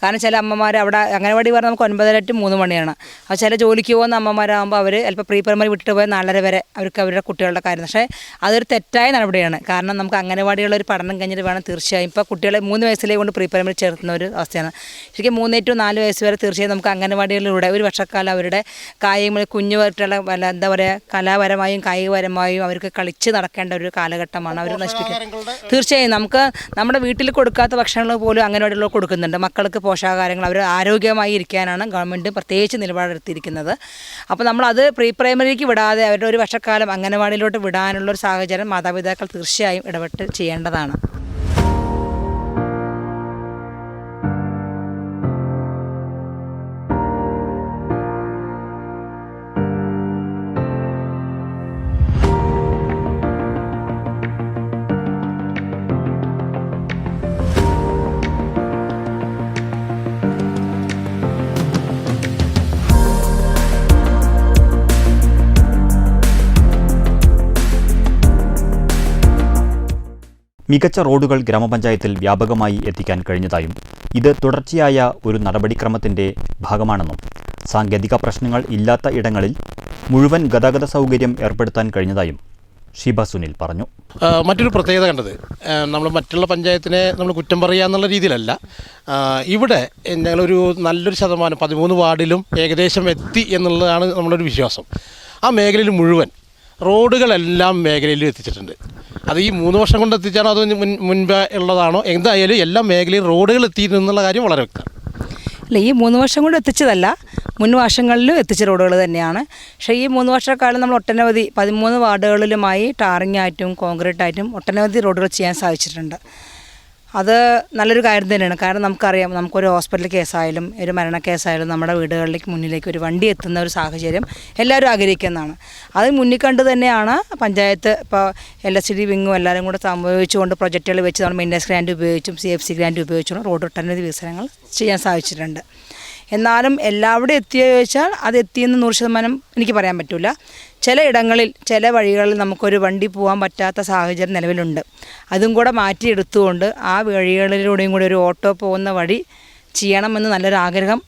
കാരണം ചില അമ്മമാർ അവിടെ അംഗൻവാടി പറഞ്ഞാൽ നമുക്ക് 9:30 to 3 മണിയാണ്. അപ്പോൾ ചില ജോലിക്ക് പോകുന്ന അമ്മമാരാകുമ്പോൾ അവർ ചിലപ്പോൾ പ്രീ പ്രൈമറി വിട്ടിട്ട് പോയാൽ 4:30 വരെ അവർക്ക് അവരുടെ കുട്ടികളുടെ കാര്യം. പക്ഷേ അതൊരു തെറ്റായ നടപടിയാണ്. കാരണം നമുക്ക് അംഗൻവാടിയുള്ള ഒരു പഠനം കഴിഞ്ഞിട്ട് വേണം തീർച്ചയായും. ഇപ്പോൾ കുട്ടികളെ 3 വയസ്സിലേക്ക് കൊണ്ട് പ്രീ പ്രൈമറി ചേർത്തുന്ന ഒരു അവസ്ഥയാണ്. ശരിക്കും 3 to 4 വയസ്സ് വരെ തീർച്ചയായും നമുക്ക് അംഗൻവാടികളിലൂടെ ഒരു വർഷക്കാലം അവരുടെ കായിക കുഞ്ഞുമായിട്ടുള്ള എന്താ പറയുക കലാപരമായും കായികപരമായും അവർക്ക് കളിച്ച് നടക്കേണ്ട ഒരു കാലഘട്ടമാണ് അവർ നശിപ്പിക്കുന്നത്. തീർച്ചയായും നമുക്ക് നമ്മുടെ വീട്ടിൽ കൊടുക്കാത്ത ഭക്ഷണങ്ങൾ പോലും അംഗൻവാടികളിൽ കൊടുക്കുന്നുണ്ട്. മക്കൾക്ക് പോഷകാഹാരങ്ങൾ അവർ ആരോഗ്യമായി ഇരിക്കാനാണ് ഗവൺമെൻറ് പ്രത്യേകിച്ച് നിലപാടെടുത്തിരിക്കുന്നത്. അപ്പോൾ നമ്മളത് പ്രീ പ്രൈമറിക്ക് വിടാതെ അവരുടെ ഒരു വർഷക്കാലം അംഗനവാടിയിലോട്ട് വിടാനുള്ളൊരു സാഹചര്യം മാതാപിതാക്കൾ തീർച്ചയായും ഇടപെട്ട് ചെയ്യേണ്ടതാണ്. മികച്ച റോഡുകൾ ഗ്രാമപഞ്ചായത്തിൽ വ്യാപകമായി എത്തിക്കാൻ കഴിഞ്ഞതായും ഇത് തുടർച്ചയായ ഒരു നടപടിക്രമത്തിൻ്റെ ഭാഗമാണെന്നും സാങ്കേതിക പ്രശ്നങ്ങൾ ഇല്ലാത്ത ഇടങ്ങളിൽ മുഴുവൻ ഗതാഗത സൗകര്യം ഏർപ്പെടുത്താൻ കഴിഞ്ഞതായും ഷീബ സുനിൽ പറഞ്ഞു. മറ്റൊരു പ്രത്യേകത കണ്ടത് നമ്മൾ മറ്റുള്ള പഞ്ചായത്തിനെ നമ്മൾ കുറ്റം പറയുക എന്നുള്ള രീതിയിലല്ല, ഇവിടെ ഞങ്ങളൊരു നല്ലൊരു ശതമാനം 13 വാർഡിലും ഏകദേശം എത്തി എന്നുള്ളതാണ് നമ്മളൊരു വിശ്വാസം. ആ മേഖലയിൽ മുഴുവൻ റോഡുകളെല്ലാം മേഖലയിലും എത്തിച്ചിട്ടുണ്ട്. അത് ഈ 3 വർഷം കൊണ്ട് എത്തിച്ചാണോ അതോ മുൻപ് ഉള്ളതാണോ, എന്തായാലും എല്ലാ മേഖലയിൽ റോഡുകൾ എത്തിയിരുന്നുള്ള കാര്യം വളരെ വ്യക്തമാണ്. അല്ല, ഈ 3 വർഷം കൊണ്ട് എത്തിച്ചതല്ല, മുൻ വർഷങ്ങളിലും എത്തിച്ച റോഡുകൾ തന്നെയാണ്. പക്ഷേ ഈ 3 വർഷക്കാലം നമ്മൾ ഒട്ടനവധി 13 വാർഡുകളിലുമായി ടാറിംഗ് ആയിട്ടും കോൺക്രീറ്റ് ആയിട്ടും ഒട്ടനവധി റോഡുകൾ ചെയ്യാൻ സാധിച്ചിട്ടുണ്ട്. അത് നല്ലൊരു കാര്യം തന്നെയാണ്. കാരണം നമുക്കറിയാം, നമുക്കൊരു ഹോസ്പിറ്റൽ കേസായാലും ഒരു മരണക്കേസായാലും നമ്മുടെ വീടുകളിലേക്ക് മുന്നിലേക്ക് ഒരു വണ്ടി എത്തുന്ന ഒരു സാഹചര്യം എല്ലാവരും ആഗ്രഹിക്കുന്നതാണ്. അത് മുന്നിൽ കണ്ട് തന്നെയാണ് പഞ്ചായത്ത് ഇപ്പോൾ LSD വിങ്ങും എല്ലാവരും കൂടെ സംഭവിച്ചുകൊണ്ട് പ്രൊജക്റ്റുകൾ വെച്ച് നമ്മൾ മെയിൻ്റനൻസ് ഗ്രാൻഡ് ഉപയോഗിച്ചും CFC ഗ്രാൻഡ് ഉപയോഗിച്ചും റോഡ് ഒട്ടനവധി വികസനങ്ങൾ ചെയ്യാൻ സാധിച്ചിട്ടുണ്ട്. എന്നാലും എല്ലാവിടെ എത്തിയോ ചോദിച്ചാൽ അത് എത്തിയെന്ന് 100% എനിക്ക് പറയാൻ പറ്റില്ല. ചില ഇടങ്ങളിൽ ചില വഴികളിൽ നമുക്കൊരു വണ്ടി പോകാൻ പറ്റാത്ത സാഹചര്യം നിലവിലുണ്ട്. അതും കൂടെ മാറ്റിയെടുത്തുകൊണ്ട് ആ വഴികളിലൂടെയും കൂടി ഒരു ഓട്ടോ പോകുന്ന വഴി ചെയ്യണമെന്ന് നല്ലൊരു ആഗ്രഹം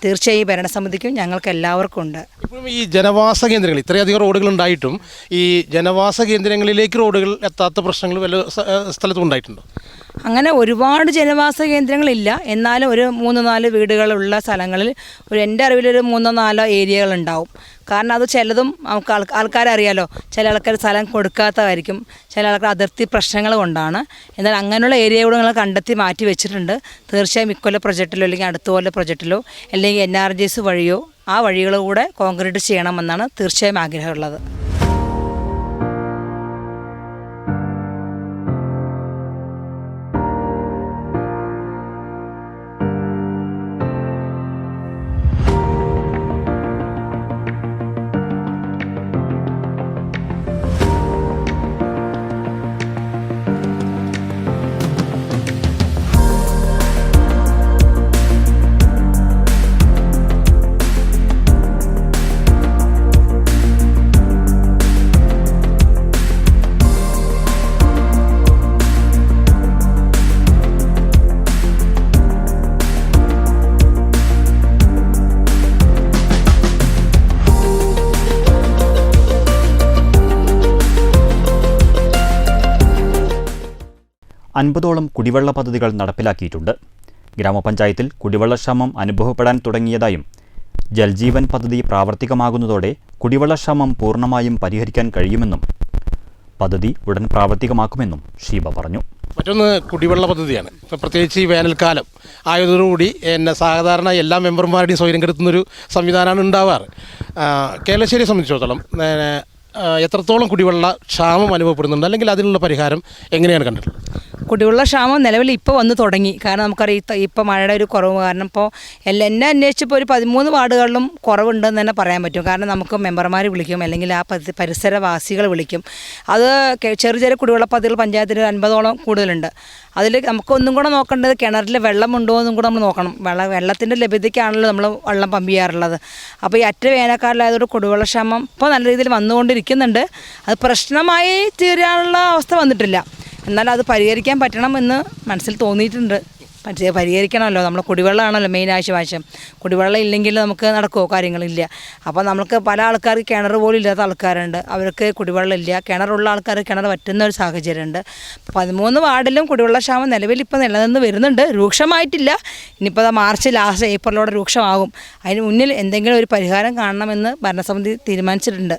തീർച്ചയായും ഭരണസമിതിക്കും ഞങ്ങൾക്ക് എല്ലാവർക്കും ഉണ്ട്. ഇപ്പം ഈ ജനവാസ കേന്ദ്രങ്ങൾ ഇത്രയധികം റോഡുകൾ ഉണ്ടായിട്ടും ഈ ജനവാസ കേന്ദ്രങ്ങളിലേക്ക് റോഡുകൾ എത്താത്ത പ്രശ്നങ്ങൾ വല്ല സ്ഥലത്തും ഉണ്ടായിട്ടുണ്ടോ? അങ്ങനെ ഒരുപാട് ജനവാസ കേന്ദ്രങ്ങളില്ല, എന്നാലും ഒരു 3-4 വീടുകളുള്ള സ്ഥലങ്ങളിൽ എൻ്റെ അറിവിലൊരു 3-4 ഏരിയകളുണ്ടാവും. കാരണം അത് ചിലതും നമുക്ക് ആൾക്കാരറിയാലോ, ചില ആൾക്കാർ സ്ഥലം കൊടുക്കാത്തതായിരിക്കും, ചില ആൾക്കാർ അതിർത്തി പ്രശ്നങ്ങൾ കൊണ്ടാണ്. എന്നാൽ അങ്ങനെയുള്ള ഏരിയകൾ ഞങ്ങൾ കണ്ടെത്തി മാറ്റി വെച്ചിട്ടുണ്ട്. തീർച്ചയായും ഇക്കൊല്ലം പ്രൊജക്റ്റിലോ അല്ലെങ്കിൽ അടുത്ത കൊല്ലം പ്രൊജക്റ്റിലോ അല്ലെങ്കിൽ NRGS വഴിയോ ആ വഴികളിലൂടെ കോൺക്രീറ്റ് ചെയ്യണമെന്നാണ് തീർച്ചയായും ആഗ്രഹമുള്ളത്. അൻപതോളം കുടിവെള്ള പദ്ധതികൾ നടപ്പിലാക്കിയിട്ടുണ്ട്. ഗ്രാമപഞ്ചായത്തിൽ കുടിവെള്ളക്ഷാമം അനുഭവപ്പെടാൻ തുടങ്ങിയതായും ജൽജീവൻ പദ്ധതി പ്രാവർത്തികമാകുന്നതോടെ കുടിവെള്ളക്ഷാമം പൂർണ്ണമായും പരിഹരിക്കാൻ കഴിയുമെന്നും പദ്ധതി ഉടൻ പ്രാവർത്തികമാക്കുമെന്നും ഷീബ പറഞ്ഞു. മറ്റൊന്ന് കുടിവെള്ള പദ്ധതിയാണ്. ഇപ്പം പ്രത്യേകിച്ച് ഈ വേനൽക്കാലം ആയതോടുകൂടി സാധാരണ എല്ലാ മെമ്പർമാരുടെയും സൗകര്യം കെടുത്തുന്നൊരു സംവിധാനമാണ് ഉണ്ടാവാറ്. കേരളശ്ശേരിയെ സംബന്ധിച്ചിടത്തോളം എത്രത്തോളം കുടിവെള്ള ക്ഷാമം അനുഭവപ്പെടുന്നുണ്ട്, അല്ലെങ്കിൽ അതിനുള്ള പരിഹാരം എങ്ങനെയാണ് കണ്ടിട്ടുള്ളത്? കുടിവെള്ള ക്ഷാമം നിലവിൽ ഇപ്പോൾ വന്ന് തുടങ്ങി. കാരണം നമുക്കറിയാം ഇപ്പോൾ മഴയുടെ ഒരു കുറവ് കാരണം ഇപ്പോൾ എന്നെ അന്വേഷിച്ചപ്പോൾ ഒരു 13 വാർഡുകളിലും കുറവുണ്ടെന്ന് തന്നെ പറയാൻ പറ്റും. കാരണം നമുക്ക് മെമ്പർമാർ വിളിക്കും, അല്ലെങ്കിൽ ആ പരിസരവാസികൾ വിളിക്കും. അത് ചെറിയ ചെറിയ കുടിവെള്ള പദ്ധതികൾ പഞ്ചായത്തിൽ 50ഓളം കൂടുതലുണ്ട്. അതിൽ നമുക്കൊന്നും കൂടെ നോക്കേണ്ടത് കിണറിൽ വെള്ളമുണ്ടോ എന്നും കൂടെ നമ്മൾ നോക്കണം. വെള്ളത്തിൻ്റെ ലഭ്യതയ്ക്കാണല്ലോ നമ്മൾ വെള്ളം പമ്പ് ചെയ്യാറുള്ളത്. അപ്പോൾ ഈ അറ്റ വേനൽക്കാലമായതുകൊണ്ട് കുടിവെള്ളക്ഷാമം ഇപ്പോൾ നല്ല രീതിയിൽ വന്നുകൊണ്ടിരിക്കുന്നുണ്ട്. അത് പ്രശ്നമായി തീരാനുള്ള അവസ്ഥ വന്നിട്ടില്ല. എന്നാൽ അത് പരിഹരിക്കാൻ പറ്റണമെന്ന് മനസ്സിൽ തോന്നിയിട്ടുണ്ട്. പരിഹരിക്കണമല്ലോ, നമ്മൾ കുടിവെള്ളമാണല്ലോ മെയിൻ ആവശ്യം. കുടിവെള്ളം ഇല്ലെങ്കിൽ നമുക്ക് നടക്കുമോ? കാര്യങ്ങളില്ല. അപ്പോൾ നമുക്ക് പല ആൾക്കാർക്ക് കിണർ പോലും ഇല്ലാത്ത ആൾക്കാരുണ്ട്, അവർക്ക് കുടിവെള്ളം ഇല്ല. കിണറുള്ള ആൾക്കാർ കിണർ പറ്റുന്ന ഒരു സാഹചര്യമുണ്ട്. 13 വാർഡിലും കുടിവെള്ളക്ഷാമം നിലവിൽ ഇപ്പോൾ നിലനിന്ന് വരുന്നുണ്ട്, രൂക്ഷമായിട്ടില്ല. ഇനിയിപ്പോൾ മാർച്ച് ലാസ്റ്റ് ഏപ്രിലോടെ രൂക്ഷമാകും. അതിന് മുന്നിൽ എന്തെങ്കിലും ഒരു പരിഹാരം കാണണമെന്ന് ഭരണസമിതി തീരുമാനിച്ചിട്ടുണ്ട്.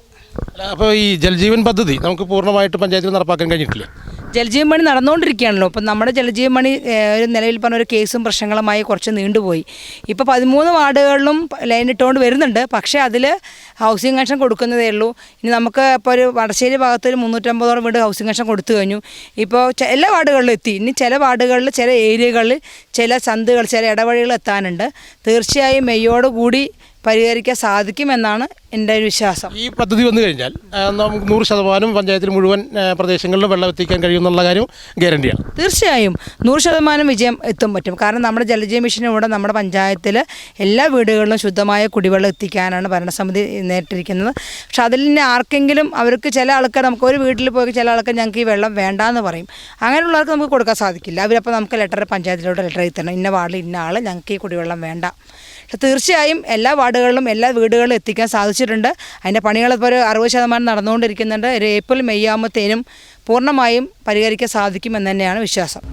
അപ്പോൾ ഈ ജൽജീവൻ പദ്ധതി നമുക്ക് പൂർണ്ണമായിട്ട് പഞ്ചായത്തിൽ നടപ്പാക്കാൻ കഴിഞ്ഞിട്ടില്ല. ജലജീവൻ മണി നടന്നുകൊണ്ടിരിക്കുകയാണല്ലോ. ഇപ്പം നമ്മുടെ ജലജീവൻ മണി ഒരു നിലവിൽ പറഞ്ഞ ഒരു കേസും പ്രശ്നങ്ങളുമായി കുറച്ച് നീണ്ടുപോയി. ഇപ്പോൾ 13 വാർഡുകളിലും ലൈൻ ഇട്ടുകൊണ്ട് വരുന്നുണ്ട്. പക്ഷേ അതിൽ ഹൗസിംഗ് കണക്ഷൻ കൊടുക്കുന്നതേ ഉള്ളൂ. ഇനി നമുക്ക് ഇപ്പോൾ ഒരു വടശ്ശേരി ഭാഗത്ത് ഒരു 350ഓളം വീട് ഹൗസിംഗ് കണക്ഷൻ കൊടുത്തു കഴിഞ്ഞു. ഇപ്പോൾ എല്ലാ വാർഡുകളിലും എത്തി. ഇനി ചില വാർഡുകളിൽ, ചില ഏരിയകളിൽ, ചില സന്തുകൾ, ചില ഇടവഴികൾ എത്താനുണ്ട്. തീർച്ചയായും മെയ്യോടുകൂടി പരിഹരിക്കാൻ സാധിക്കുമെന്നാണ് എൻ്റെ ഒരു വിശ്വാസം. ഈ പദ്ധതി വന്നു കഴിഞ്ഞാൽ നമുക്ക് 100% പഞ്ചായത്തിൽ മുഴുവൻ പ്രദേശങ്ങളിലും വെള്ളം എത്തിക്കാൻ കഴിയുമെന്നുള്ള കാര്യം ഗ്യാരണ്ടിയാണ്. തീർച്ചയായും 100% വിജയം എത്തും പറ്റും. കാരണം നമ്മുടെ ജലജീവ മിഷനിലൂടെ നമ്മുടെ പഞ്ചായത്തിൽ എല്ലാ വീടുകളിലും ശുദ്ധമായ കുടിവെള്ളം എത്തിക്കാനാണ് ഭരണസമിതി നേരിട്ടിരിക്കുന്നത്. പക്ഷെ അതിൽ തന്നെ ആർക്കെങ്കിലും അവർക്ക് ചില ആൾക്കാർ, നമുക്ക് ഒരു വീട്ടിൽ പോയി ചില ആൾക്കാർ ഞങ്ങൾക്ക് ഈ വെള്ളം വേണ്ടാന്ന് പറയും. അങ്ങനെയുള്ളവർക്ക് നമുക്ക് കൊടുക്കാൻ സാധിക്കില്ല. അവരപ്പോൾ നമുക്ക് പഞ്ചായത്തിലോട്ട് ലെറ്റർ എഴുതി തരണം, ഇന്ന വാർഡിൽ ഇന്ന ആൾ ഞങ്ങൾക്ക് ഈ കുടിവെള്ളം വേണ്ട. പക്ഷെ തീർച്ചയായും എല്ലാ വാർഡുകളിലും എല്ലാ വീടുകളിലും എത്തിക്കാൻ സാധിച്ചിട്ടുണ്ട്. അതിൻ്റെ പണികളിപ്പോൾ ഒരു 60% നടന്നുകൊണ്ടിരിക്കുന്നുണ്ട്. ഒരു ഏപ്രിൽ മെയ് ആകുമ്പോഴത്തേനും പൂർണ്ണമായും പരിഹരിക്കാൻ സാധിക്കുമെന്ന് തന്നെയാണ് വിശ്വാസം.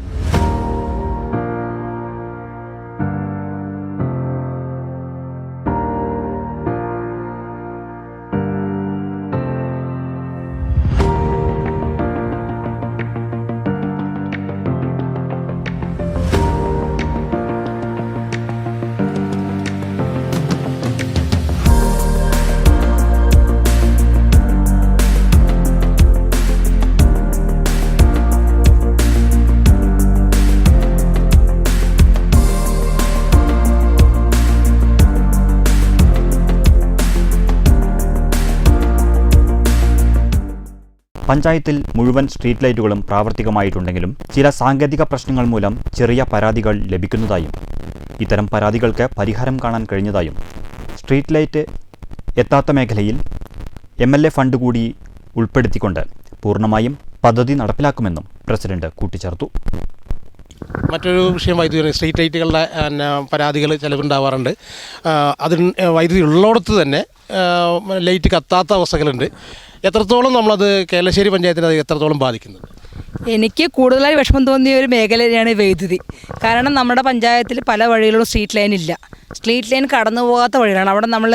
പഞ്ചായത്തിൽ മുഴുവൻ സ്ട്രീറ്റ് ലൈറ്റുകളും പ്രാവർത്തികമായിട്ടുണ്ടെങ്കിലും ചില സാങ്കേതിക പ്രശ്നങ്ങൾ മൂലം ചെറിയ പരാതികൾ ലഭിക്കുന്നതായും ഇത്തരം പരാതികൾക്ക് പരിഹാരം കാണാൻ കഴിഞ്ഞതായും സ്ട്രീറ്റ് ലൈറ്റ് എത്താത്ത മേഖലയിൽ MLA ഫണ്ട് കൂടി ഉൾപ്പെടുത്തിക്കൊണ്ട് പൂർണ്ണമായും പദ്ധതി നടപ്പിലാക്കുമെന്നും പ്രസിഡന്റ് കൂട്ടിച്ചേർത്തു. മറ്റൊരു വിഷയം വൈദ്യുതി സ്ട്രീറ്റ് ലൈറ്റുകളുടെ പരാതികൾ ചിലവുണ്ടാവാറുണ്ട്. അതിന് വൈദ്യുതി ഉള്ളിടത്ത് തന്നെ ലൈറ്റ് കത്താത്ത അവസ്ഥകളുണ്ട്. എത്രത്തോളം നമ്മളത് കേരളശ്ശേരി പഞ്ചായത്തിന് അത് എത്രത്തോളം ബാധിക്കുന്നത്? എനിക്ക് കൂടുതലായി വിഷമം തോന്നിയ ഒരു മേഖലയാണ് വൈദ്യുതി. കാരണം നമ്മുടെ പഞ്ചായത്തിൽ പല വഴികളും സ്ട്രീറ്റ് ലൈൻ ഇല്ല. സ്ട്രീറ്റ് ലൈൻ കടന്നു പോകാത്ത വഴികളാണ്. അവിടെ നമ്മൾ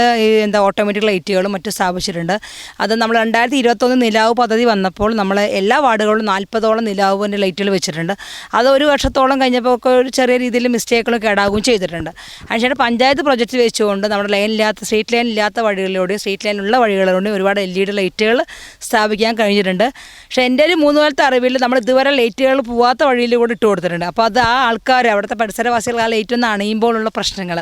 ഓട്ടോമാറ്റിക് ലൈറ്റുകളും മറ്റും സ്ഥാപിച്ചിട്ടുണ്ട്. അത് നമ്മൾ 2021 നിലാവ് പദ്ധതി വന്നപ്പോൾ നമ്മൾ എല്ലാ വാർഡുകളിലും 40ഓളം നിലാവിൻ്റെ ലൈറ്റുകൾ വെച്ചിട്ടുണ്ട്. അത് ഒരു വർഷത്തോളം കഴിഞ്ഞപ്പോൾ ഒക്കെ ഒരു ചെറിയ രീതിയിൽ മിസ്റ്റേക്കുകൾ കേടാകുകയും ചെയ്തിട്ടുണ്ട്. അതിനുശേഷം പഞ്ചായത്ത് പ്രൊജക്റ്റ് വെച്ചുകൊണ്ട് നമ്മുടെ സ്ട്രീറ്റ് ലൈൻ ഇല്ലാത്ത വഴികളിലൂടെ സ്ട്രീറ്റ് ലൈനുള്ള വഴികളിലൂടെ ഒരുപാട് LED ലൈറ്റുകൾ സ്ഥാപിക്കാൻ കഴിഞ്ഞിട്ടുണ്ട്. പക്ഷേ എൻ്റെ ഒരു 3 കൊല്ലത്തെ അറിവിൽ നമ്മൾ ഇതുവരെ ലൈറ്റുകൾ പോകാത്ത വഴിയിലൂടെ ഇട്ട് കൊടുത്തിട്ടുണ്ട്. അപ്പോൾ അത് ആ ആൾക്കാർ അവിടുത്തെ പരിസരവാസികൾ ആ ലൈറ്റ് ഒന്ന് അണയുമ്പോഴുള്ള പ്രശ്നങ്ങൾ.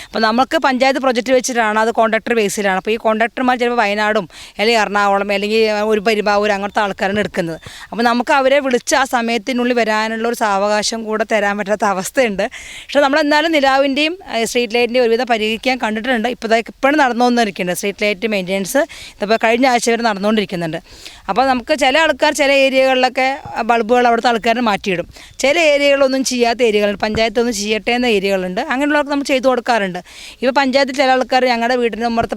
അപ്പോൾ നമുക്ക് പഞ്ചായത്ത് പ്രൊജക്റ്റ് വെച്ചിട്ടാണ്, അത് കോൺട്രാക്ടർ ബേസിലാണ്. അപ്പോൾ ഈ കോൺട്രാക്ടർമാർ ചിലപ്പോൾ വയനാടും അല്ലെങ്കിൽ എറണാകുളം അല്ലെങ്കിൽ ഒരു പെരുമ്പാവൂർ അങ്ങനത്തെ ആൾക്കാരാണ് എടുക്കുന്നത്. അപ്പോൾ നമുക്ക് അവരെ വിളിച്ച് ആ സമയത്തിനുള്ളിൽ വരാനുള്ള ഒരു സാവകാശം കൂടെ തരാൻ പറ്റാത്ത അവസ്ഥയുണ്ട്. പക്ഷേ നമ്മളെന്നാലും നിലാവിൻ്റെയും സ്ട്രീറ്റ് ലൈറ്റിൻ്റെയും ഒരുവിധം പരിഹരിക്കാൻ കണ്ടിട്ടുണ്ട്. ഇപ്പോഴും നടന്നുകൊണ്ടിരിക്കുന്നുണ്ട് സ്ട്രീറ്റ് ലൈറ്റ് മെയിൻ്റെനൻസ്. ഇതിപ്പോൾ കഴിഞ്ഞ ആഴ്ച വരെ നടന്നുകൊണ്ടിരിക്കുന്നുണ്ട്. അപ്പോൾ നമുക്ക് ചില ആൾക്കാർ ചില ഏരിയകളിലൊക്കെ ബൾബുകൾ അവിടുത്തെ ആൾക്കാരെ മാറ്റിയിടും. ചില ഏരിയകളൊന്നും ചെയ്യാത്ത ഏരിയകളുണ്ട്, പഞ്ചായത്തൊന്നും ചെയ്യട്ടെ എന്ന ഏരിയകളുണ്ട്. അങ്ങനെയുള്ളവർക്ക് നമ്മൾ ചെയ്തു കൊടുക്കാറുണ്ട്. ഇപ്പോൾ പഞ്ചായത്തിൽ ചില ആൾക്കാർ ഞങ്ങളുടെ വീടിൻ്റെ മുമ്പത്ത്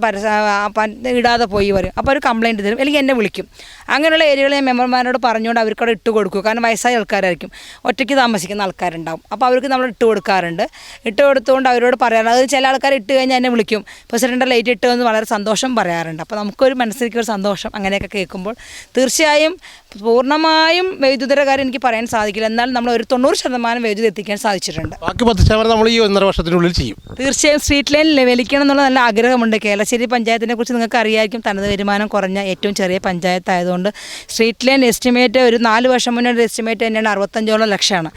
ഇടാതെ പോയി വരും. അപ്പോൾ ഒരു കംപ്ലയിൻറ്റ് തരും, അല്ലെങ്കിൽ എന്നെ വിളിക്കും. അങ്ങനെയുള്ള ഏരിയകൾ ഞാൻ മെമ്പർമാരോട് പറഞ്ഞുകൊണ്ട് അവർക്കവിടെ ഇട്ട് കൊടുക്കും. കാരണം വയസ്സായ ആൾക്കാരായിരിക്കും, ഒറ്റയ്ക്ക് താമസിക്കുന്ന ആൾക്കാരുണ്ടാവും. അപ്പോൾ അവർക്ക് നമ്മൾ ഇട്ട് കൊടുക്കാറുണ്ട്. ഇട്ട് കൊടുത്തുകൊണ്ട് അവരോട് പറയാറുണ്ട്. അത് ചില ആൾക്കാർ ഇട്ട് കഴിഞ്ഞാൽ എന്നെ വിളിക്കും, പ്രസിഡൻ്റ് ലൈറ്റ് ഇട്ടു എന്ന് വളരെ സന്തോഷം പറയാറുണ്ട്. അപ്പോൾ നമുക്കൊരു മനസ്സിലേക്ക് ഒരു സന്തോഷം അങ്ങനെയൊക്കെ കേൾക്കുമ്പോൾ തീർച്ചയായും പൂർണ്ണമായും വൈദ്യുതിയുടെ കാര്യം എനിക്ക് പറയാൻ സാധിക്കില്ല. എന്നാൽ നമ്മൾ ഒരു 90% വൈദ്യുതി എത്തിക്കാൻ സാധിച്ചിട്ടുണ്ട്. ബാക്കി 10% നമ്മൾ ഈ 1.5 വർഷത്തിനുള്ളിൽ ചെയ്യും. തീർച്ചയായും സ്ട്രീറ്റ് ലൈൻ വലിക്കണം എന്നുള്ള നല്ല ആഗ്രഹമുണ്ട്. കേരളശ്ശേരി പഞ്ചായത്തിനെ കുറിച്ച് നിങ്ങൾക്ക് അറിയായിരിക്കും, തനത് വരുമാനം കുറഞ്ഞ ഏറ്റവും ചെറിയ പഞ്ചായത്തായതുകൊണ്ട് സ്ട്രീറ്റ് ലൈൻ എസ്റ്റിമേറ്റ് ഒരു 4 വർഷം മുന്നേ ഒരു എസ്റ്റിമേറ്റ് തന്നെയാണ് 65ഓളം ലക്ഷമാണ്.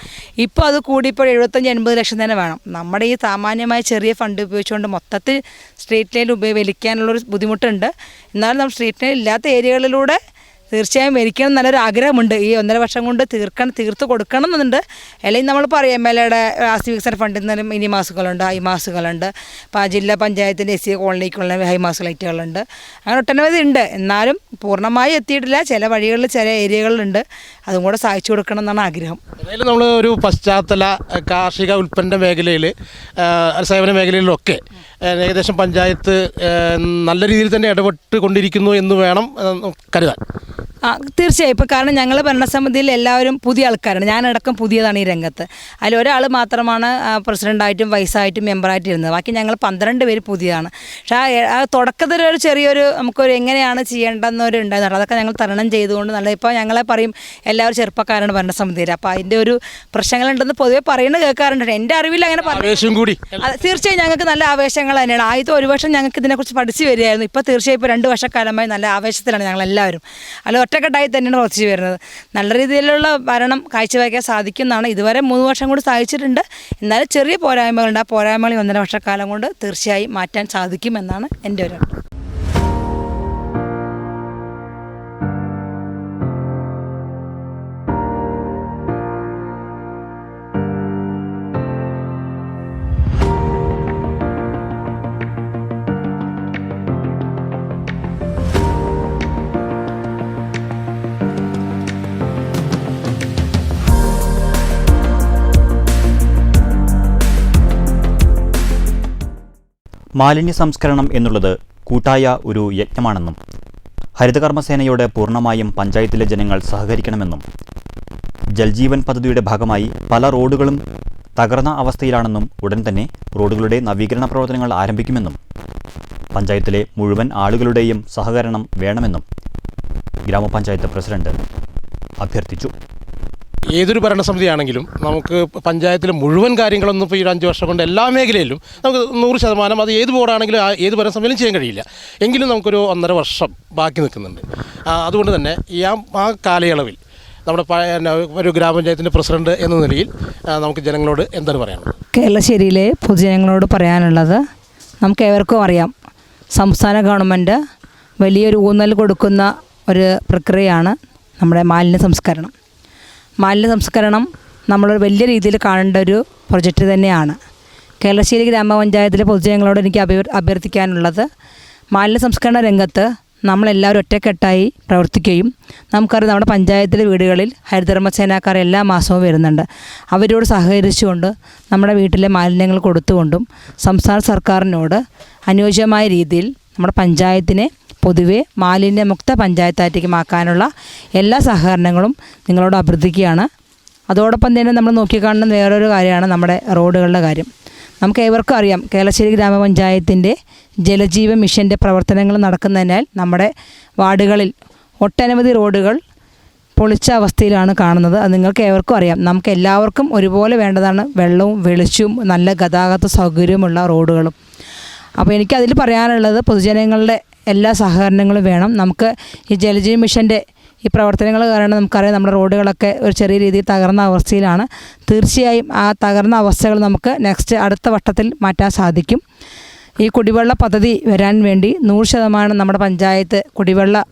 ഇപ്പോൾ അത് കൂടി ഇപ്പോൾ 75-80 ലക്ഷം തന്നെ വേണം. നമ്മുടെ ഈ സാമാന്യമായ ചെറിയ ഫണ്ട് ഉപയോഗിച്ചുകൊണ്ട് മൊത്തത്തിൽ സ്ട്രീറ്റ് ലൈൻ വലിക്കാനുള്ളൊരു ബുദ്ധിമുട്ടുണ്ട്. എന്നാലും നമ്മൾ സ്ട്രീറ്റ് ലൈൻ ഇല്ലാത്ത ഏരിയകളിലൂടെ തീർച്ചയായും വലിക്കണം നല്ലൊരു ആഗ്രഹമുണ്ട്. ഈ 1.5 വർഷം കൊണ്ട് തീർത്ത് കൊടുക്കണം എന്നുണ്ട്. അല്ലെങ്കിൽ നമ്മൾ പറയും MLAയുടെ ആസ്തി വികസന ഫണ്ടിൽ നിന്നും മിനി മാസുകളുണ്ട്, ഹൈ മാസുകളുണ്ട്. ജില്ലാ പഞ്ചായത്തിൻ്റെ SC കോളനിക്കുള്ള ഹൈ മാസ് ലൈറ്റുകളുണ്ട്. അങ്ങനെ ഒട്ടനവധി ഉണ്ട്. എന്നാലും പൂർണ്ണമായി എത്തിയിട്ടില്ല. ചില വഴികളിൽ ചില ഏരിയകളിലുണ്ട്. അതും കൂടെ സഹായിച്ചു കൊടുക്കണം എന്നാണ് ആഗ്രഹം. ഏതായാലും നമ്മൾ ഒരു പശ്ചാത്തല കാർഷിക ഉൽപ്പന്ന മേഖലയിൽ, സേവന മേഖലയിലൊക്കെ ഏകദേശം പഞ്ചായത്ത് നല്ല രീതിയിൽ തന്നെ ഇടപെട്ടുകൊണ്ടിരിക്കുന്നു എന്ന് വേണം കരുതാൻ. തീർച്ചയായും. ഇപ്പോൾ കാരണം ഞങ്ങൾ ഭരണസമിതിയിൽ എല്ലാവരും പുതിയ ആൾക്കാരാണ്. ഞാനടക്കം പുതിയതാണ് ഈ രംഗത്ത്. അതിൽ ഒരാൾ മാത്രമാണ് പ്രസിഡൻ്റായിട്ടും വൈസായിട്ടും മെമ്പറായിട്ടും ഇരുന്നത്. ബാക്കി ഞങ്ങൾ 12 പേര് പുതിയതാണ്. പക്ഷേ ആ തുടക്കത്തിൽ ഒരു ചെറിയൊരു നമുക്കൊരു എങ്ങനെയാണ് ചെയ്യേണ്ടതെന്നൊരു ഉണ്ടായിരുന്നു. അതൊക്കെ ഞങ്ങൾ തരണം ചെയ്തുകൊണ്ട് നല്ല ഇപ്പോൾ ഞങ്ങളെ പറയും എല്ലാവരും ചെറുപ്പക്കാരാണ് ഭരണസമിതിയിൽ. അപ്പോൾ അതിൻ്റെ ഒരു പ്രശ്നങ്ങളുണ്ടെന്ന് പൊതുവെ പറയുന്നത് കേൾക്കാറുണ്ട്. എൻ്റെ അറിവിൽ അങ്ങനെ ആവേശം കൂടി തീർച്ചയായും ഞങ്ങൾക്ക് നല്ല ആവേശങ്ങൾ തന്നെയാണ്. ആദ്യത്തെ 1 വർഷം ഞങ്ങൾക്ക് ഇതിനെക്കുറിച്ച് പഠിച്ചു വരികയായിരുന്നു. ഇപ്പോൾ തീർച്ചയായും ഇപ്പോൾ 2 വർഷക്കാലമായി നല്ല ആവേശത്തിലാണ് ഞങ്ങളെല്ലാവരും. അല്ല ഒറ്റക്കെട്ടായി തന്നെയാണ് പ്രവർത്തിച്ചു വരുന്നത്. നല്ല രീതിയിലുള്ള ഭരണം കാഴ്ചവയ്ക്കാൻ സാധിക്കുന്നതാണ്. ഇതുവരെ 3 വർഷം കൂടി സാധിച്ചിട്ടുണ്ട്. എന്നാലും ചെറിയ പോരായ്മകളുണ്ട്. ആ പോരായ്മകൾ 1.5 വർഷക്കാലം കൊണ്ട് തീർച്ചയായും മാറ്റാൻ സാധിക്കുമെന്നാണ് എൻ്റെ ഒരു മാലിന്യ സംസ്കരണം എന്നുള്ളത് കൂട്ടായ ഒരു യജ്ഞമാണെന്നും ഹരിതകർമ്മസേനയോട് പൂർണ്ണമായും പഞ്ചായത്തിലെ ജനങ്ങൾ സഹകരിക്കണമെന്നും ജൽജീവൻ പദ്ധതിയുടെ ഭാഗമായി പല റോഡുകളും തകർന്ന അവസ്ഥയിലാണെന്നും ഉടൻ തന്നെ റോഡുകളുടെ നവീകരണ പ്രവർത്തനങ്ങൾ ആരംഭിക്കുമെന്നും പഞ്ചായത്തിലെ മുഴുവൻ ആളുകളുടെയും സഹകരണം വേണമെന്നും ഗ്രാമപഞ്ചായത്ത് പ്രസിഡന്റ് അഭ്യർത്ഥിച്ചു. ഏതൊരു ഭരണസമിതിയാണെങ്കിലും നമുക്ക് പഞ്ചായത്തിലെ മുഴുവൻ കാര്യങ്ങളൊന്നും ഇപ്പോൾ ഈ 5 വർഷം കൊണ്ട് എല്ലാ മേഖലയിലും നമുക്ക് 100% അത് ഏത് ബോർഡാണെങ്കിലും ഏത് ഭരണസമിതിയിലും ചെയ്യാൻ കഴിയില്ല. എങ്കിലും നമുക്കൊരു 1.5 വർഷം ബാക്കി നിൽക്കുന്നുണ്ട്. അതുകൊണ്ട് തന്നെ ആ കാലയളവിൽ നമ്മുടെ ഒരു ഗ്രാമപഞ്ചായത്തിൻ്റെ പ്രസിഡന്റ് എന്ന നിലയിൽ നമുക്ക് ജനങ്ങളോട് എന്താണ് പറയാനുള്ളത്? കേരളശ്ശേരിയിലെ പൊതുജനങ്ങളോട് പറയാനുള്ളത്, നമുക്ക് ഏവർക്കും അറിയാം, സംസ്ഥാന ഗവൺമെൻറ് വലിയൊരു ഊന്നൽ കൊടുക്കുന്ന ഒരു പ്രക്രിയയാണ് നമ്മുടെ മാലിന്യ സംസ്കരണം. മാലിന്യ സംസ്കരണം നമ്മൾ വലിയ രീതിയിൽ കാണേണ്ട ഒരു പ്രൊജക്റ്റ് തന്നെയാണ്. കേരളശ്ശേരി ഗ്രാമപഞ്ചായത്തിലെ പൊതുജനങ്ങളോട് എനിക്ക് അഭ്യർത്ഥിക്കാനുള്ളത്, മാലിന്യ സംസ്കരണ രംഗത്ത് നമ്മളെല്ലാവരും ഒറ്റക്കെട്ടായി പ്രവർത്തിക്കുകയും നമുക്കറിയാം നമ്മുടെ പഞ്ചായത്തിലെ വീടുകളിൽ ഹരിതകർമ്മസേനാക്കാർ എല്ലാ മാസവും വരുന്നുണ്ട്. അവരോട് സഹകരിച്ചുകൊണ്ട് നമ്മുടെ വീട്ടിലെ മാലിന്യങ്ങൾ കൊടുത്തുകൊണ്ടും സംസ്ഥാന സർക്കാരിനോട് അനുയോജ്യമായ രീതിയിൽ നമ്മുടെ പഞ്ചായത്തിനെ പൊതുവെ മാലിന്യമുക്ത പഞ്ചായത്തായിട്ടേക്ക് മാക്കാനുള്ള എല്ലാ സഹകരണങ്ങളും നിങ്ങളോട് അഭ്യർത്ഥിക്കുകയാണ്. അതോടൊപ്പം തന്നെ നമ്മൾ നോക്കിക്കാണുന്ന വേറൊരു കാര്യമാണ് നമ്മുടെ റോഡുകളുടെ കാര്യം. നമുക്ക് ഏവർക്കും അറിയാം, കേളശ്ശേരി ഗ്രാമപഞ്ചായത്തിൻ്റെ ജലജീവൻ മിഷൻ്റെ പ്രവർത്തനങ്ങൾ നടക്കുന്നതിനാൽ നമ്മുടെ വാർഡുകളിൽ ഒട്ടനവധി റോഡുകൾ പൊളിച്ച അവസ്ഥയിലാണ് കാണുന്നത്. അത് നിങ്ങൾക്ക് ഏവർക്കും അറിയാം. നമുക്ക് എല്ലാവർക്കും ഒരുപോലെ വേണ്ടതാണ് വെള്ളവും വെളിച്ചവും നല്ല ഗതാഗത സൗകര്യവുമുള്ള റോഡുകളും. അപ്പോൾ എനിക്കതിൽ പറയാനുള്ളത് പൊതുജനങ്ങളുടെ എല്ലാ സഹകരണങ്ങളും വേണം. നമുക്ക് ഈ ജലജീവൻ മിഷൻ്റെ ഈ പ്രവർത്തനങ്ങൾ കാരണം നമുക്കറിയാം നമ്മുടെ റോഡുകളൊക്കെ ഒരു ചെറിയ രീതിയിൽ തകർന്ന അവസ്ഥയിലാണ്. തീർച്ചയായും ആ തകർന്ന അവസ്ഥകൾ നമുക്ക് അടുത്ത വട്ടത്തിൽ മാറ്റാൻ സാധിക്കും. ഈ കുടിവെള്ള പദ്ധതി വരാൻ വേണ്ടി 100% നമ്മുടെ പഞ്ചായത്ത് കുടിവെള്ള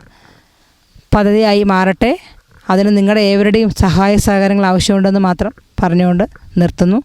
പദ്ധതിയായി മാറട്ടെ. അതിന് നിങ്ങളുടെ ഏവരുടെയും സഹായ സഹകരണങ്ങൾ ആവശ്യമുണ്ടെന്ന് മാത്രം പറഞ്ഞുകൊണ്ട് നിർത്തുന്നു.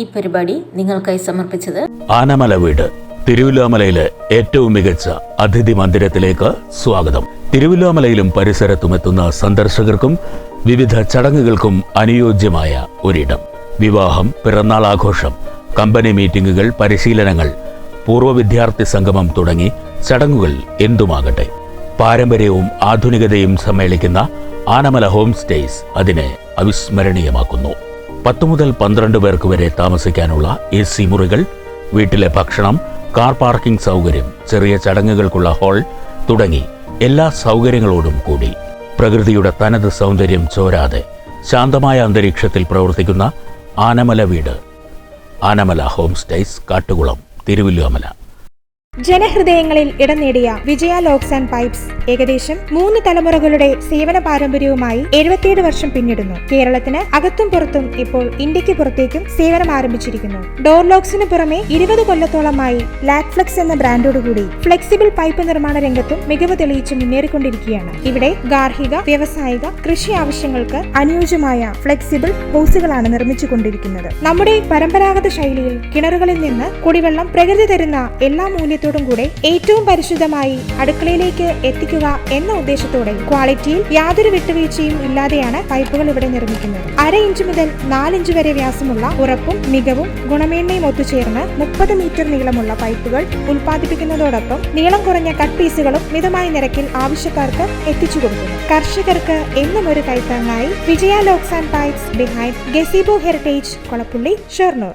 ഈ പരിപാടി നിങ്ങൾക്കായി സമർപ്പിച്ചത് ആനമല വീട്. തിരുവില്ലാമലയിലെ ഏറ്റവും മികച്ച അതിഥി മന്ദിരത്തിലേക്ക് സ്വാഗതം. തിരുവില്ലാമലയിലും പരിസരത്തും എത്തുന്ന സന്ദർശകർക്കും വിവിധ ചടങ്ങുകൾക്കും അനുയോജ്യമായ ഒരിടം. വിവാഹം, പിറന്നാൾ ആഘോഷം, കമ്പനി മീറ്റിംഗുകൾ, പരിശീലനങ്ങൾ, പൂർവ്വ വിദ്യാർത്ഥി സംഗമം തുടങ്ങി ചടങ്ങുകൾ എന്തുമാകട്ടെ, പാരമ്പര്യവും ആധുനികതയും സമ്മേളിക്കുന്ന ആനമല ഹോം സ്റ്റേസ് അതിനെ അവിസ്മരണീയമാക്കുന്നു. 10 മുതൽ 12 പേർക്ക് വരെ താമസിക്കാനുള്ള AC മുറികൾ, വീട്ടിലെ ഭക്ഷണം, കാർ പാർക്കിംഗ് സൗകര്യം, ചെറിയ ചടങ്ങുകൾക്കുള്ള ഹാൾ തുടങ്ങി എല്ലാ സൗകര്യങ്ങളോടും കൂടി പ്രകൃതിയുടെ തനത് സൗന്ദര്യം ചോരാതെ ശാന്തമായ അന്തരീക്ഷത്തിൽ പ്രവർത്തിക്കുന്ന ആനമല വീട്. Anamala home stays, Kattukulam, Thiruvilwamala. ജനഹൃദയങ്ങളിൽ ഇടം നേടിയ വിജയ ലോക്സ് ആൻഡ് പൈപ്സ് ഏകദേശം 3 തലമുറകളുടെ സേവന പാരമ്പര്യവുമായി 77 വർഷം പിന്നിടുന്നു. കേരളത്തിന് അകത്തും പുറത്തും ഇപ്പോൾ ഇന്ത്യക്ക് പുറത്തേക്കും സേവനം ആരംഭിച്ചിരിക്കുന്നു. ഡോർ ലോക്സിന് പുറമെ 20 കൊല്ലത്തോളമായി ലാക്ഫ്ലെക്സ് എന്ന ബ്രാൻഡോടുകൂടി ഫ്ലെക്സിബിൾ പൈപ്പ് നിർമ്മാണ രംഗത്തും മികവ് തെളിയിച്ച് മുന്നേറിക്കൊണ്ടിരിക്കുകയാണ്. ഇവിടെ ഗാർഹിക, വ്യാവസായിക, കൃഷി ആവശ്യങ്ങൾക്ക് അനുയോജ്യമായ ഫ്ലെക്സിബിൾ ഹോസുകളാണ് നിർമ്മിച്ചുകൊണ്ടിരിക്കുന്നത്. നമ്മുടെ പരമ്പരാഗത ശൈലിയിൽ കിണറുകളിൽ നിന്ന് കുടിവെള്ളം പ്രകൃതി തരുന്ന എല്ലാ മൂല്യത്തോടും കൂടെ ഏറ്റവും പരിശുദ്ധമായി അടുക്കളയിലേക്ക് എത്തിക്കുക എന്ന ഉദ്ദേശത്തോടെ ക്വാളിറ്റിയിൽ യാതൊരു വിട്ടുവീഴ്ചയും ഇല്ലാതെയാണ് പൈപ്പുകൾ ഇവിടെ നിർമ്മിക്കുന്നത്. 1/2 ഇഞ്ച് മുതൽ 4 ഇഞ്ച് വരെ വ്യാസമുള്ള ഉറപ്പും മികവും ഗുണമേന്മയും ഒത്തുചേർന്ന് 30 മീറ്റർ നീളമുള്ള പൈപ്പുകൾ ഉൽപ്പാദിപ്പിക്കുന്നതോടൊപ്പം നീളം കുറഞ്ഞ കട്ട് പീസുകളും മിതമായ നിരക്കിൽ ആവശ്യക്കാർക്ക് എത്തിച്ചു കൊടുക്കുന്നു. കർഷകർക്ക് എന്നും ഒരു കൈത്താങ്ങായി Vijaya locks and pipes behind gazebo heritage, Kolappulli, Shoranur.